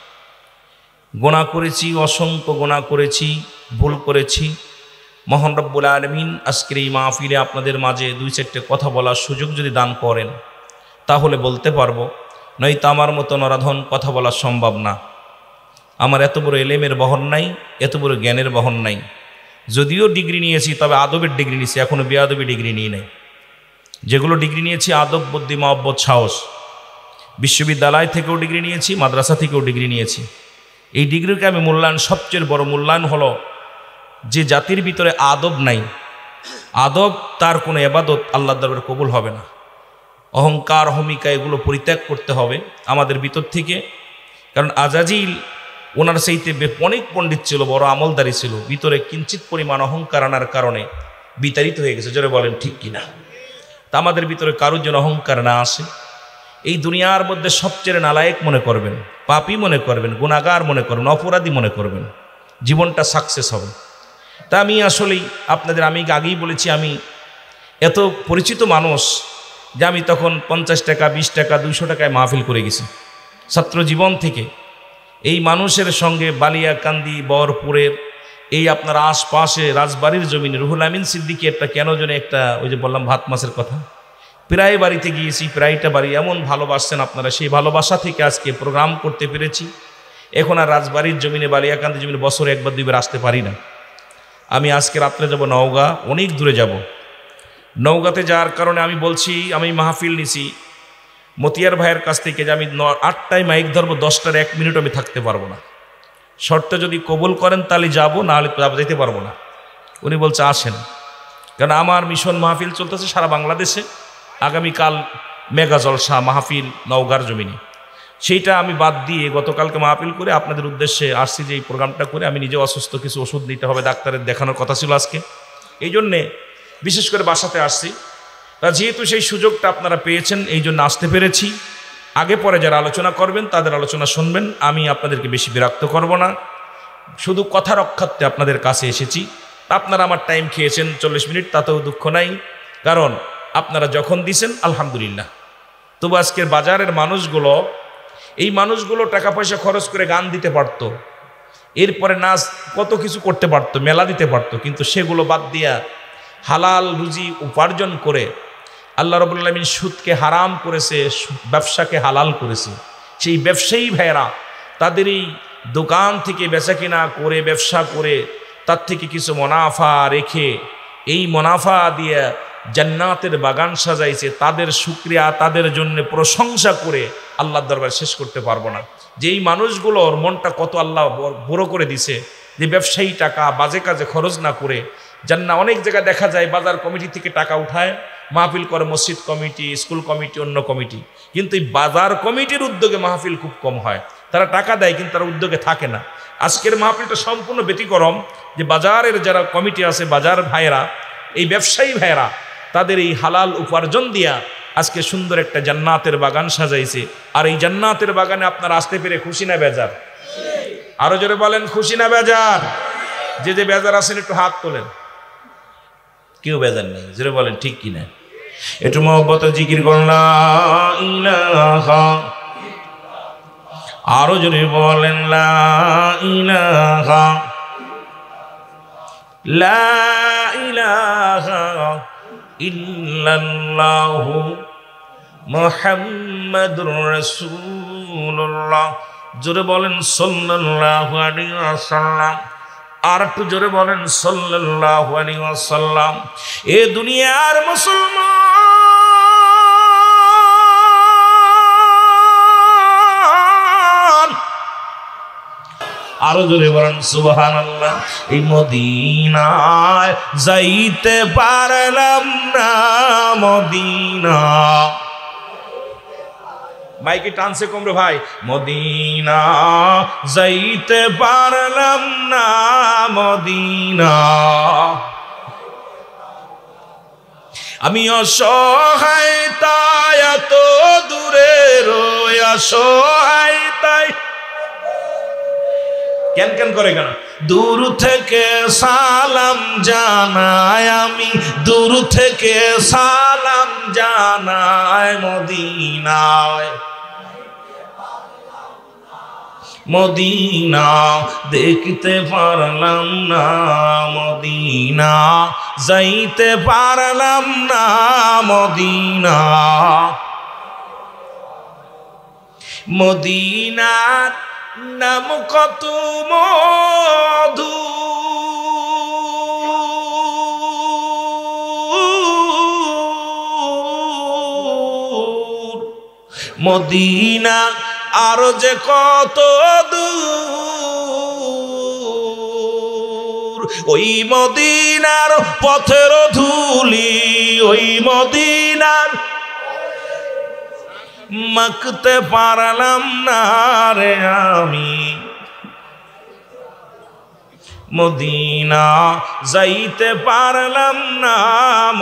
গুনাহ করেছি, অসংখ্য গুনাহ করেছি, ভুল করেছি। মহান রব্বুল আলামিন আজকের এই মাহফিলে আপনাদের মাঝে দুই চারটে কথা বলার সুযোগ যদি দান করেন তাহলে বলতে পারবো, নয়তো আমার মতো নরাধন কথা বলা সম্ভব না। আমার এত বড় এলেমের বহন নাই, এত বড় জ্ঞানের বহন নাই। যদিও ডিগ্রি নিয়েছি তবে আদবের ডিগ্রি নিয়েছি, এখনও বেয়াদবি ডিগ্রি নিয়ে নাই। যেগুলো ডিগ্রি নিয়েছি আদব, বুদ্ধি, মহব্বত, সাহস। বিশ্ববিদ্যালয় থেকেও ডিগ্রি নিয়েছি, মাদ্রাসা থেকেও ডিগ্রি নিয়েছি। এই ডিগ্রিকে আমি মূল্যায়ন, সবচেয়ে বড় মূল্যায়ন হলো যে জাতির ভিতরে আদব নাই, আদব তার কোনো ইবাদত আল্লাহর দরবারে কবুল হবে না। অহংকার, অহমিকা এগুলো পরিত্যাগ করতে হবে আমাদের ভিতর থেকে। কারণ আজাজিল ওনার সেইতে অনেক পণ্ডিত ছিল, বড় আমলদারি ছিল, ভিতরে কিঞ্চিত পরিমাণ অহংকার আনার কারণে বিতাড়িত হয়ে গেছে। জোরে বলেন ঠিক কিনা? তা আমাদের ভিতরে কারোর যেন অহংকার না আসে। এই দুনিয়ার মধ্যে সবচেয়ে নালায়েক মনে করবেন, পাপী মনে করবেন, গুনাহগার মনে করবেন, অপরাধী মনে করবেন, জীবনটা সাকসেস হবে। তা আমি আসলেই আপনাদের আমি আগেই বলেছি, আমি এত পরিচিত মানুষ যে আমি তখন 50 টাকা, 20 টাকা, 200 টাকায় মাহফিল করে গেছি ছাত্র জীবন থেকে। এই মানুষের সঙ্গে বালিয়াকান্দি, বরপুরের এই আপনার আশপাশে রাজবাড়ির জমিনে রুহুল আমিন সিদ্দিকী একটা কেন যেন একটা, ওই যে বললাম ভাত মাছের কথা, প্রায় বাড়িতে গিয়েছি, প্রায়টা বাড়ি এমন ভালোবাসছেন আপনারা, সেই ভালোবাসা থেকে আজকে প্রোগ্রাম করতে পেরেছি। এখন আর রাজবাড়ির জমিনে, বালিয়াকান্দি জমিনে বছরে একবার দুইবার আসতে পারি না। আমি আজকে রাত্রে যাব নওগাঁ, অনেক দূরে যাব। নওগাঁতে যাওয়ার কারণে আমি বলছি, আমি মাহফিল নিছি মতিয়ার ভাইয়ের কাছ থেকে যে আমি 8টায় মাইক ধরবো, 10টার 1 মিনিট আমি থাকতে পারবো না। শর্ত যদি কবুল করেন তাহলে যাব, না হলে যেতে পারবো না। উনি বলছে আসেন, কারণ আমার মিশন মাহফিল চলতেছে সারা বাংলাদেশে। আগামীকাল মেগা জলসা মাহফিল নওগাঁর জমিনে, সেইটা আমি বাদ দিয়ে গতকালকে মাহফিল করে আপনাদের উদ্দেশ্যে আসছি যে এই প্রোগ্রামটা করে। আমি নিজে অসুস্থ, কিছু ওষুধ নিতে হবে, ডাক্তারের দেখানোর কথা ছিল আজকে, এই জন্যে বিশেষ করে বাসাতে আসছি। তা যেহেতু সেই সুযোগটা আপনারা পেয়েছেন, এই জন্য আসতে পেরেছি। আগে পরে যারা আলোচনা করবেন তাদের আলোচনা শুনবেন, আমি আপনাদেরকে বেশি বিরক্ত করব না। শুধু কথা রক্ষার্থে আপনাদের কাছে এসেছি। আপনারা আমার টাইম খেয়েছেন 40 মিনিট, তাতেও দুঃখ নাই, কারণ আপনারা যখন দিছেন আলহামদুলিল্লাহ। তবু আজকের বাজারের মানুষগুলো, এই মানুষগুলো টাকা পয়সা খরচ করে গান দিতে পারত, এরপরে নাচ কত কিছু করতে পারত, মেলা দিতে পারত, কিন্তু সেগুলো বাদ দিয়া হালাল রুজি উপার্জন করে আল্লাহ রাব্বুল আলামিন সুদকে হারাম করেছে, ব্যবসাকে হালাল করেছে। সেই ব্যবসায়ী ভাইয়েরা তাদের এই দোকান থেকে বেচা কিনা করে, ব্যবসা করে তার থেকে কিছু মুনাফা রেখে এই মুনাফা দিয়ে জান্নাতের বাগান সাজাইছে। তাদের শুকরিয়া, তাদের জন্য প্রশংসা করে আল্লাহর দরবারে শেষ করতে পারবো না। যেই মানুষগুলোর মনটা কত আল্লাহ বড় করে দিছে, যে ব্যবসায়ী টাকা বাজে কাজে খরচ না করে জান্নাত, অনেক জায়গায় দেখা যায় বাজার কমিটি থেকে টাকা উঠায় মাহফিল করে, মসজিদ কমিটি, স্কুল কমিটি, অন্য কমিটি, কিন্তু এই বাজার কমিটির উদ্যোগে মাহফিল খুব কম হয়। তারা টাকা দেয় কিন্তু তারা উদ্যোগে থাকে না। আজকের মাহফিলটা সম্পূর্ণ ব্যতিক্রম, যে বাজারের যারা কমিটি আছে, বাজার ভাইয়েরা, এই ব্যবসায়ী ভাইয়েরা তাদের এই হালাল উপার্জন দিয়া আজকে সুন্দর একটা জান্নাতের বাগান সাজাইছে। আর এই জান্নাতের বাগানে আপনারা আসতে পেরে খুশি না বেজার? আরো জোরে বলেন, খুশি না বেজার? যে যে বেজার আছেন একটু হাত তোলেন। কেউ বেজার নেই, জোরে বলেন ঠিক কিনা? একটু মহব্বত জিকির করুন, লা ইলাহা আরো জোরে বলেন লা ইলাহা ইল্লাল্লাহু মুহাম্মাদুর রাসূলুল্লাহ। জোরে বলেন সাল্লাল্লাহু আলাইহি ওয়াসাল্লাম। আর একটু জোরে বলেন সাল্লাল্লাহু আলাইহি ওয়াসাল্লাম। এ দুনিয়ার মুসলমান, আরো জোরে বলেন সুবহানাল্লাহ। এই মদিনায় যাইতে পারলাম না, মদিনা মাইকে টানছে কমরে ভাই, মদিনা যাইতে পারলাম না, মদিনা আমি অসহায় তাই এত দূরে রই, অসহায় তাই কেন কেন করে কেন? দূর থেকে সালাম জানাই আমি, দূর থেকে সালাম জানাই মদিনায়, মদিনা দেখতে পারলাম না, মদিনা যাইতে পারলাম না, মদিনা মদিনার নাম কত মধু, মদিনা আরো যে কত দূর, ওই মদিনার পথের ধুলি, ওই মদিনার মাখতে পারলাম না রে আমি, মদিনা যাইতে পারলাম না,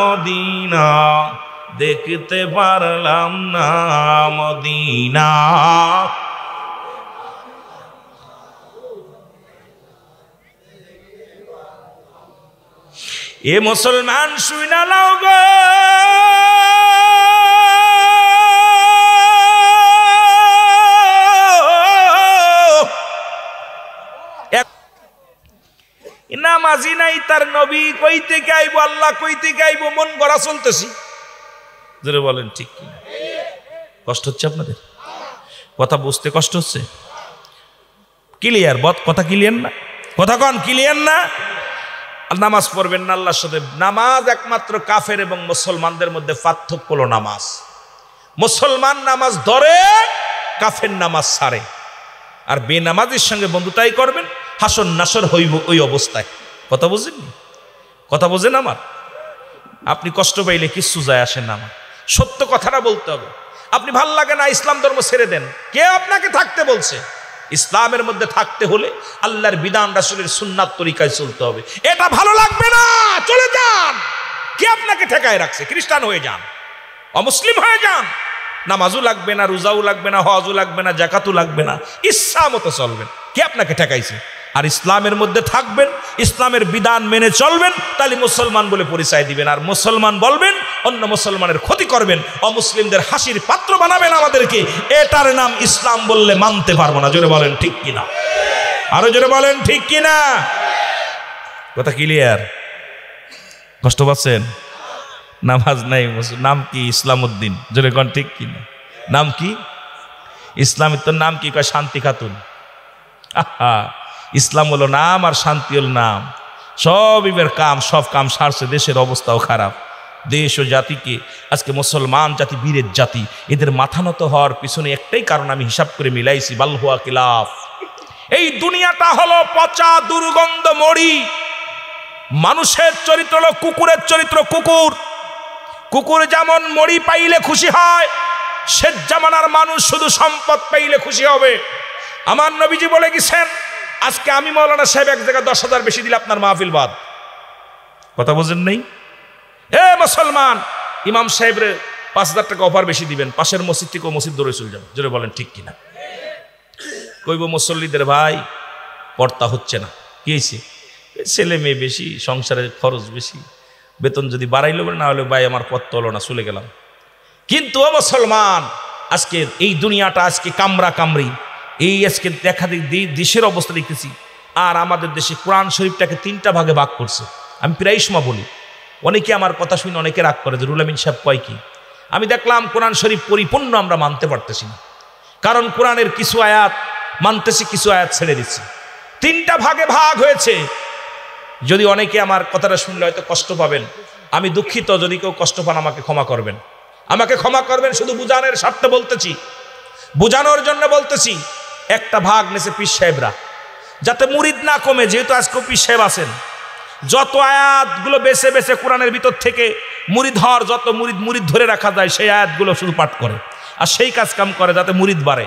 মদিনা দেখতে পারলাম না, মদিনা এ মুসলমান শুইনা লাও গো, নামাজি নাই তার নবী কই থেকে আইবো, আল্লাহ কই থেকে আইবো, মন গড়া চলতেছি। জোরে বলেন ঠিক কি? কষ্ট হচ্ছে আপনাদের? কথা বুঝতে কষ্ট হচ্ছে? ক্লিয়ার? কথা ক্লিয়ার না? কথা কন ক্লিয়ার না? নামাজ পড়বেন না আল্লাহর সাথে। নামাজ একমাত্র কাফের এবং মুসলমানদের মধ্যে পার্থক্য হলো নামাজ। মুসলমান নামাজ ধরে, কাফের নামাজ ছাড়ে। আর বেনামাজির সঙ্গে বন্ধুতাই করবেন, হাসন নাসর হইব ওই অবস্থায়। কথা বুঝেননি? কথা বোঝেন আমার? আপনি কষ্ট পাইলে কিচ্ছু যায় আসে না। আমার সত্য কথাটা বলতে হবে। আপনি ভাল লাগে না ইসলাম ধর্ম ছেড়ে দেন, কে আপনাকে থাকতে বলছে? ইসলামের মধ্যে থাকতে হলে আল্লাহর বিধান রাসূলের সুন্নাত তরিকায় চলতে হবে। এটা ভালো লাগবে না, চলে যান। কে আপনাকে ঠেকায় রাখছে? খ্রিস্টান হয়ে যান, অমুসলিম হয়ে যান, নামাজও লাগবে না, রোজাও লাগবে না, হজও লাগবে না, যাকাতও লাগবে না, ইচ্ছা মতো চলবেন। কে আপনাকে ঠেকাইছে? আর ইসলামের মধ্যে থাকবেন, ইসলামের বিধান মেনে চলবেন, তাহলে মুসলমান বলে পরিচয় দিবেন। আর মুসলমান বলবেন, অন্য মুসলমানের ক্ষতি করবেন, অমুসলিমদের হাসির পাত্র বানাবেন আমাদেরকে, এটার নাম ইসলাম বললে মানতে পারবো না। জোরে বলেন ঠিক কিনা? আরো জোরে বলেন ঠিক কিনা? কথা ক্লিয়ার? কষ্ট পাচ্ছেন? নামাজ নাই, নাম কি? ইসলামউদ্দিন। জোরে কোন ঠিক কিনা? নাম কি? ইসলামের তো নাম কি? কয় শান্তি খাতুন। আহা, ইসলাম হলো নাম আর শান্তি হলো নাম। সব ইবের কাম, সব কাম সারছে, দেশের অবস্থাও খারাপ। দেশ ও জাতিকে আজকে মুসলমান জাতি বীরের জাতি, এদের মাথা নত হওয়ার পিছনে একটাই কারণ আমি হিসাব করে মিলাইছি, বাল হুয়া কিলাফ। এই দুনিয়াটা হলো পচা দুর্গন্ধ মরি। মানুষের চরিত্র হলো কুকুরের চরিত্র। কুকুর কুকুর যেমন মরি পাইলে খুশি হয়, শেষ জামানার মানুষ শুধু সম্পদ পাইলে খুশি হবে। আমার নবীজি বলে গেছেন, আজকে আমি মৌলানা সাহেব এক জায়গায় 10,000 বেশি দিলে আপনার মাহফিল বাদ। কথা বোঝেন নেই? এ মুসলমান, ইমাম সাহেবরে 5,000 টাকা অফার বেশি দিবেন, পাশের মসজিদ থেকে মসজিদ দৌড়ে চলে যাবে। জোরে বলেন ঠিক কিনা? কইব মুসল্লিদের ভাই পর্দা হচ্ছে না, কি হয়েছে? ছেলে মেয়ে বেশি, সংসারের খরচ বেশি, বেতন যদি বাড়াইলো না হলে ভাই আমার পথ হলো না, চলে গেলাম। কিন্তু ও মুসলমান, আজকে এই দুনিয়াটা আজকে কামরা কামড়ি, এই আজকে দেখা দেশের অবস্থা দেখতেছি। আর আমাদের দেশে কোরআন শরীফটাকে 3টা ভাগে ভাগ করছে। আমি প্রায় সময় বলি, অনেকে আমার কথা শুনে অনেকে রাগ করে যে রুল আমিন সাহেব কয় কি। আমি দেখলাম কোরআন শরীফ পরিপূর্ণ আমরা মানতে পারতেছি না, কারণ কোরআনের কিছু আয়াত মানতেছি, কিছু আয়াত ছেড়ে দিচ্ছি। 3টা ভাগে ভাগ হয়েছে। যদি অনেকে আমার কথাটা শুনলে হয়তো কষ্ট পাবেন, আমি দুঃখিত। যদি কেউ কষ্ট পান আমাকে ক্ষমা করবেন, আমাকে ক্ষমা করবেন। শুধু বুঝানোর স্বার্থে বলতেছি, বুঝানোর জন্য বলতেছি। একটা ভাগ নেছে পীর সাহেবরা, যাতে মুরিদ না কমে। যেহেতু আজকে পীর সাহেব আছেন, যত আয়াতগুলো বেছে বেছে কোরআনের ভিতর থেকে মুরিদ হওয়ার যত মুরিদ ধরে রাখা যায়, সেই আয়াতগুলো শুধু পাঠ করে আর সেই কাজ কাম করে যাতে মুরিদ বাড়ে।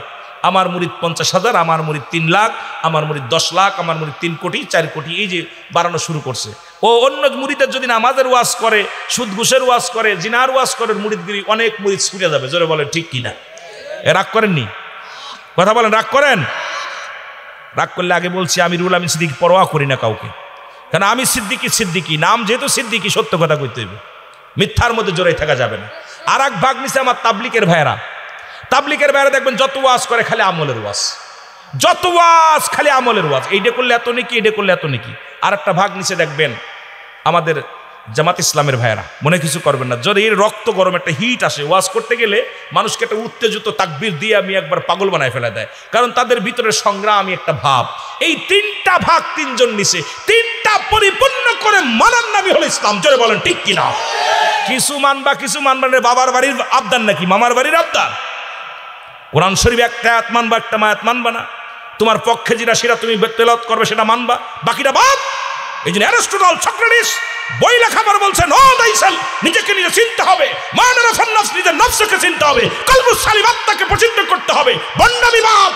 আমার মুরিদ 50,000, আমার মুরিদ 3 লাখ, আমার মুরিদ 10 লাখ, আমার মুরিদ 3 কোটি 4 কোটি, এই যে বাড়ানো শুরু করছে। ও অন্য মুরিদের যদি নামাজের ওয়াজ করে, সুদ ঘুষের ওয়াজ করে, জিনার ওয়াজ করে, মুরিদগিরি অনেক মুরিদ ছুটে যাবে। জোরে বলেন ঠিক কিনা? রাগ করেননি? কথা বলেন, রাগ করেন? রাগ করলে আগে বলছি আমি রুল আমিন সিদ্দিকী পরোয়া করি না কাউকে, কারণ আমি সিদ্দিকী নাম যেহেতু সিদ্দিকী, সত্য কথা কইতে হইবে, মিথ্যার মধ্যে জড়াই থাকা যাবে না। আর এক ভাগ নিছে আমার তাবলিকের ভাইয়েরা। তাবলিকের ভাইয়েরা দেখবেন যত ওয়াজ করে খালি আমলের ওয়াজ, যত ওয়াজ খালি আমলের ওয়াজ, এইটা করলে এত নাকি, এইটা করলে এত নাকি। আর একটা ভাগ নিচে দেখবেন আমাদের জামাত ইসলামের ভাইয়েরা, মনে কিছু করবেন না। যদি এর রক্ত গরম একটা হিট আসে, ওয়াজ করতে গেলে মানুষকে একটা উত্তেজিত তাকবীর দিয়ে আমি একবার পাগল বানায় ফেলে দেয়, কারণ তাদের ভিতরে সংগ্রামী একটা ভাব। এই 3টা ভাগ 3 জন নিছে, 3টা পরিপূর্ণ করে মানার নামই হলো ইসলাম। জোরে বলেন ঠিক কিনা? কিছু মানবা কিছু মানবা না, বাবার বাড়ির আবদার নাকি মামার বাড়ির আবদার? কোরআন শরীফ একটা আয়াত মানবা, একটা আয়াত মানবা না। তোমার পক্ষে যেটা সেটা তুমি তেলাওয়াত করবে, সেটা মানবা, বাকিটা বাদ। এই জন্য অ্যারিস্টটল, সক্রেটিস বই লেখাবার বলছেন, ও দাইসাল, নিজেকে নিজে চিনতে হবে, মানারা ফান্নাস, নিজের নফসকে চিনতে হবে, কলবুস সালিম, আত্মাকে প্রচিদ্ধ করতে হবে। বন্ডামি বাপ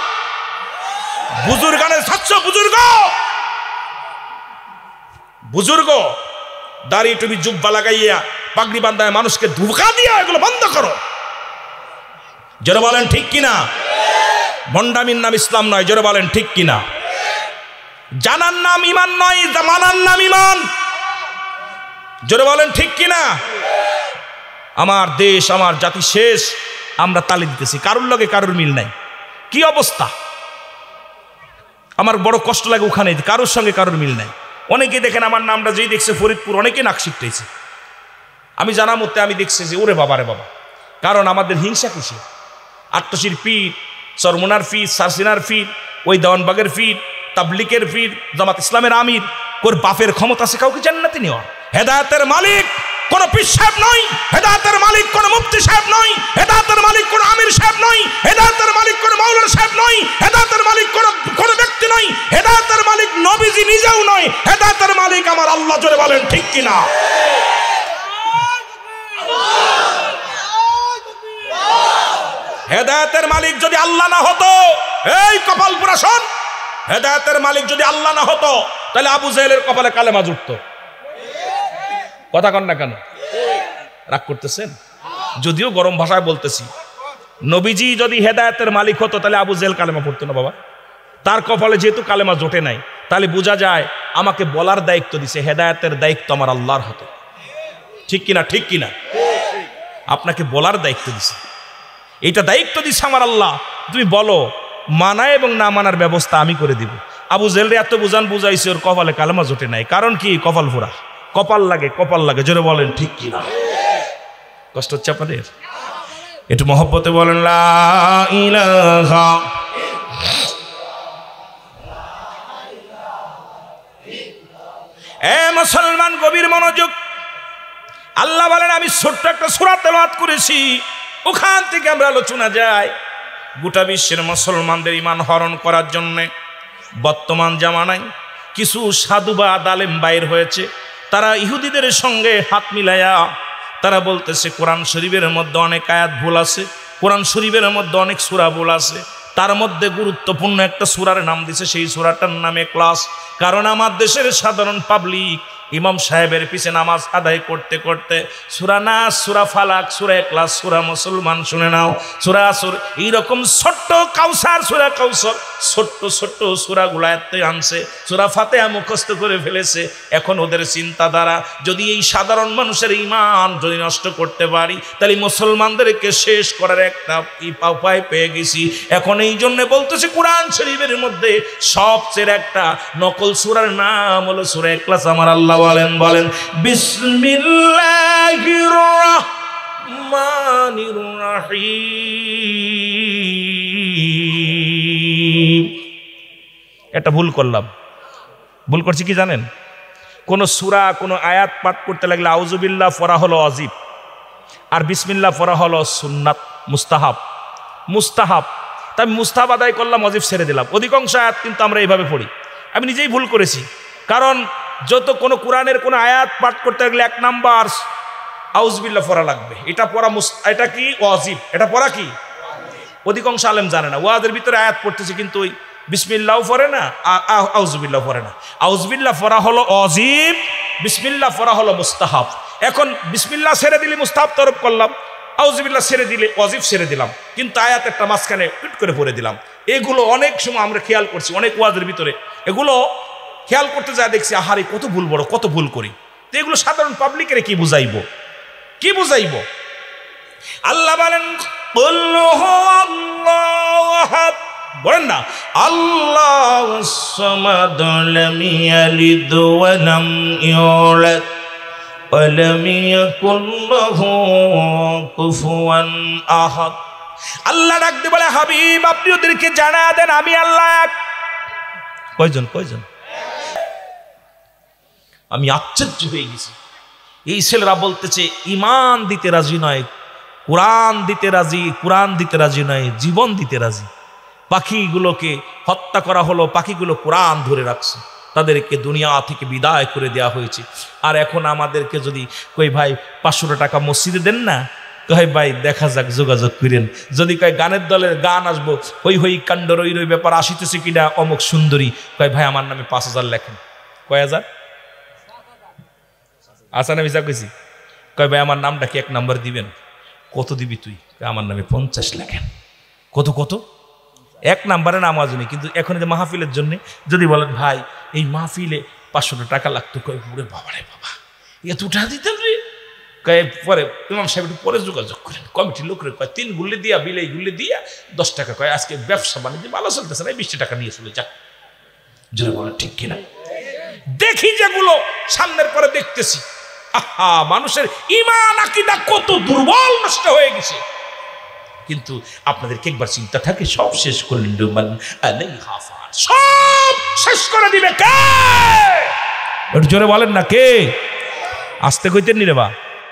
বুজুর্গানের ছাত্র, বুজুর্গ দাড়ি টুপি জুব্বা লাগাইয়া পাগড়ি বান্ধায় মানুষকে ধোঁকা দিয়া, এগুলো বন্ধ করো। জোরে বলেন ঠিক কিনা? ভণ্ডামির নাম ইসলাম নয়। জোরে বলেন ঠিক কিনা? জানার নাম ইমান নয়, মানার নাম ইমান। জোরে বলেন ঠিক কিনা? আমার দেশ, আমার জাতি শেষ, আমরা তালি দিতেছি, কারোর লগে কারোর মিল নাই। কি অবস্থা! আমার বড় কষ্ট লাগে, ওখানে কারোর সঙ্গে কারোর মিল নাই। অনেকে দেখেন আমার নামটা যেই দেখছে ফরিদপুর, অনেকে নাক শিখতেছে। আমি জানা মতে আমি দেখছি যে ওরে বাবা রে বাবা, কারণ আমাদের হিংসা কিসে? আট্টসির পীর, চরমোনার পীর, সারসিনার পীর, ওই দেওয়ানবাগের পীর, তাবলিকের পীর, জামাত ইসলামের আমির, কোর বাপের ক্ষমতা আছে কাউকে জান্নাতে নেওয়া। হেদায়েতের মালিক কোন পীর সাহেব নয়, হেদায়েতের মালিক কোন মুফতি সাহেব নয়, হেদায়েতের মালিক কোন আমির সাহেব নয়, হেদায়েতের মালিক কোন মাওলানা সাহেব নয়, হেদায়েতের মালিক কোন ব্যক্তি নয়, হেদায়েতের মালিক নবীজি নিজেও নয়, হেদায়েতের মালিক আমার আল্লাহ। জোরে বলেন ঠিক কিনা? হেদায়েতের মালিক যদি আল্লাহ না হতো, এই কপাল পুরা শোন, হেদায়েতের মালিক যদি আল্লাহ না হতো, তাহলে আবু জাহেলের কপালে কালেমা জুটতো। কথা কন না কেন? রাগ করতেছেন? যদিও গরম ভাষায় বলতেছি, নবীজি যদি হেদায়েতের মালিক হতো, তাহলে আবু জাহেল কালেমা পড়তো না বাবা। তার কপালে যেহেতু কালেমা জোটে নাই, তাহলে বোঝা যায় আমাকে বলার দায়িত্ব দিছে, হেদায়েতের দায়িত্ব আমার আল্লাহর হতো। ঠিক কিনা? ঠিক কিনা? আপনাকে বলার দায়িত্ব দিছে, এইটা দায়িত্ব দিছে আমার আল্লাহ। তুমি বলো, মানা এবং না মানার ব্যবস্থা আমি করে দিব। আবু জাহেল এত বুঝাইছে, ওর কপালে কালেমা জোটে নাই। কারণ কি? কপাল ফোড়া, কপাল লাগে। জোরে বলেন ঠিক কিনা? কষ্ট হচ্ছে আপনাদের? একটু মহব্বতে বলেন লা ইলাহা। এ মুসলমান, গভীর মনোযোগ। আল্লাহ বলেন, আমি ছোট্ট একটা সূরা তেলাওয়াত করেছি, ওখান থেকে আমরা আলোচনা যায়। গোটা বিশ্বের মুসলমানদের ঈমান হরণ করার জন্যে বর্তমান জামানায় কিছু সাধুবাদ আলেম বাইর হয়েছে। তারা ইহুদিদের সঙ্গে হাত মিলাইয়া তারা বলতেছে কোরআন শরীফের মধ্যে অনেক আয়াত ভুল আছে, কোরআন শরীফের মধ্যে অনেক সূরা ভুল আছে। তার মধ্যে গুরুত্বপূর্ণ একটা সূরার নাম দিছে, সেই সূরাটার নামে ক্লাস। কারণ আমার দেশের সাধারণ পাবলিক ইমাম সাহেবের পিছে নামাজ আদায় করতে করতে সূরা নাস, সূরা ফালাক, সূরা ইখলাস, সূরা মুসলমান শুনে নাও, সূরা আসর, এইরকম ছোট্ট কাউসার, সূরা কাউসার ছোট্ট ছোট্ট সূরাগুলো আয়াতে আনছে, সূরা ফাতিহা মুখস্থ করে ফেলেছে। এখন ওদের চিন্তাধারা, যদি এই সাধারণ মানুষের ঈমান যদি নষ্ট করতে পারি তাহলে মুসলমানদেরকে শেষ করার একটা উপায় পেয়ে গেছি। এখন এই জন্য বলতেছে কোরআন শরীফের মধ্যে সবচেয়ে একটা নকল সূরার নাম হলো সূরা ইখলাস। আমার আল্লাহ বলেন বিসমিল্লাহির রাহমানির রাহিম। এটা ভুল করলাম। ভুল করছি কি জানেন? কোন সূরা কোন আয়াত পাঠ করতে লাগলে আউযুবিল্লাহ পড়া হলো ওয়াজিব, আর বিসমিল্লাহ পড়া হলো সুন্নাত, মুস্তাহাব। তাই মুস্তাহাব আদায় করলাম, ওয়াজিব ছেড়ে দিলাম। অধিকাংশ আয়াত কিন্তু আমরা এইভাবে পড়ি। আমি নিজেই ভুল করেছি, কারণ যত কোনো কোরআনের কোনো আয়াত পাঠ করতে গেলে 1 নাম্বার আউযুবিল্লাহ পড়া লাগবে। এটা পড়া এটা কি ওয়াজিব, এটা পড়া কি অধিকাংশ আলেম জানে না। ওয়াজের ভিতরে আয়াত পড়তেছে কিন্তু ওই বিসমিল্লাহ পড়ে না, আউযুবিল্লাহ পড়ে না। আউযুবিল্লাহ পড়া হলো ওয়াজিব, বিসমিল্লাহ পড়া হলো মুস্তাহাব। এখন বিসমিল্লাহ ছেড়ে দিলে মুস্তাহাব তরফ করলাম, আউযুবিল্লাহ ছেড়ে দিলে ওয়াজিব ছেড়ে দিলাম, কিন্তু আয়াত একটা মাঝখানে পিট করে পড়ে দিলাম। এগুলো অনেক সময় আমরা খেয়াল করছি, অনেক ওয়াজের ভিতরে এগুলো খেয়াল করতে যা দেখছি আহারে কত ভুল, বড় কত ভুল করি। তো এগুলো সাধারণ পাবলিকের কি বুঝাইবো? আল্লাহ বলেন বলেন না আল্লাহুস সামাদ লাম ইয়ালিদ ওয়া লাম ইউলাদ ওয়া লাম ইয়াকুল লাহু কুফুয়ান আহাদ। আল্লাহ ডাক দিয়ে বলে, হাবিব আপনি ওদেরকে জানায়া দেন আমি আল্লাহ এক। কয়জন? আমি আশ্চর্য হয়ে গেছি। এই ছেলেরা বলতেছে ঈমান দিতে রাজি নয়, কোরআন দিতে রাজি নয়, জীবন দিতে রাজি। পাখিগুলোকে হত্যা করা হলো, পাখিগুলো কোরআন ধরে রাখছে, তাদেরকে দুনিয়া থেকে বিদায় করে দেওয়া হয়েছে। আর এখন আমাদেরকে যদি কই ভাই 500 টাকা মসজিদে দেন না, কই ভাই দেখা যাক যোগাযোগ করেন। যদি কয় গানের দলের গান আসবো, হই কাণ্ড রই ব্যাপার আসিতেছে কিনা অমুক সুন্দরী, কয় ভাই আমার নামে 5000 লেখেন। কয় হাজার আচ্ছা না বিচার কইছি? কয় ভাই আমার নামটা কি 1 নাম্বার দিবেন? কত দিবি তুই? আমার নামে 50 লেখেন। কত 1 নাম্বারে নাম আজনি। কিন্তু এখন যে মাহফিলের জন্য যদি বলেন ভাই এই মাহফিলে 500 টাকা লাগতো, কয় ওরে বাবা রে বাবা এত টাকা দিতেন রে। কয় পরে ইমাম সাহেব একটু পরে যোগাযোগ করেন, কমিটির লোকের কয় 3 গুল্লি দিয়া বিলে গুল্লি দিয়া 10 টাকা। কয় আজকে ব্যবসা বাণিজ্য ভালো চলতেছে না, 20 টাকা নিয়ে চলে যাক। জোরে বলেন ঠিক কিনা? দেখি যেগুলো সামনের পরে দেখতেছি, আহা মানুষের ঈমান আকীদা কত দুর্বল নষ্ট হয়ে গেছে। কিন্তু আপনাদেরকে একবার চিন্তা থাকে, সব শেষ করলেন মান আলাইহা ফান, সব শেষ করে দিবে কে? একটু জোরে বলেন না কে? আস্তে কইতেন নি রে বা।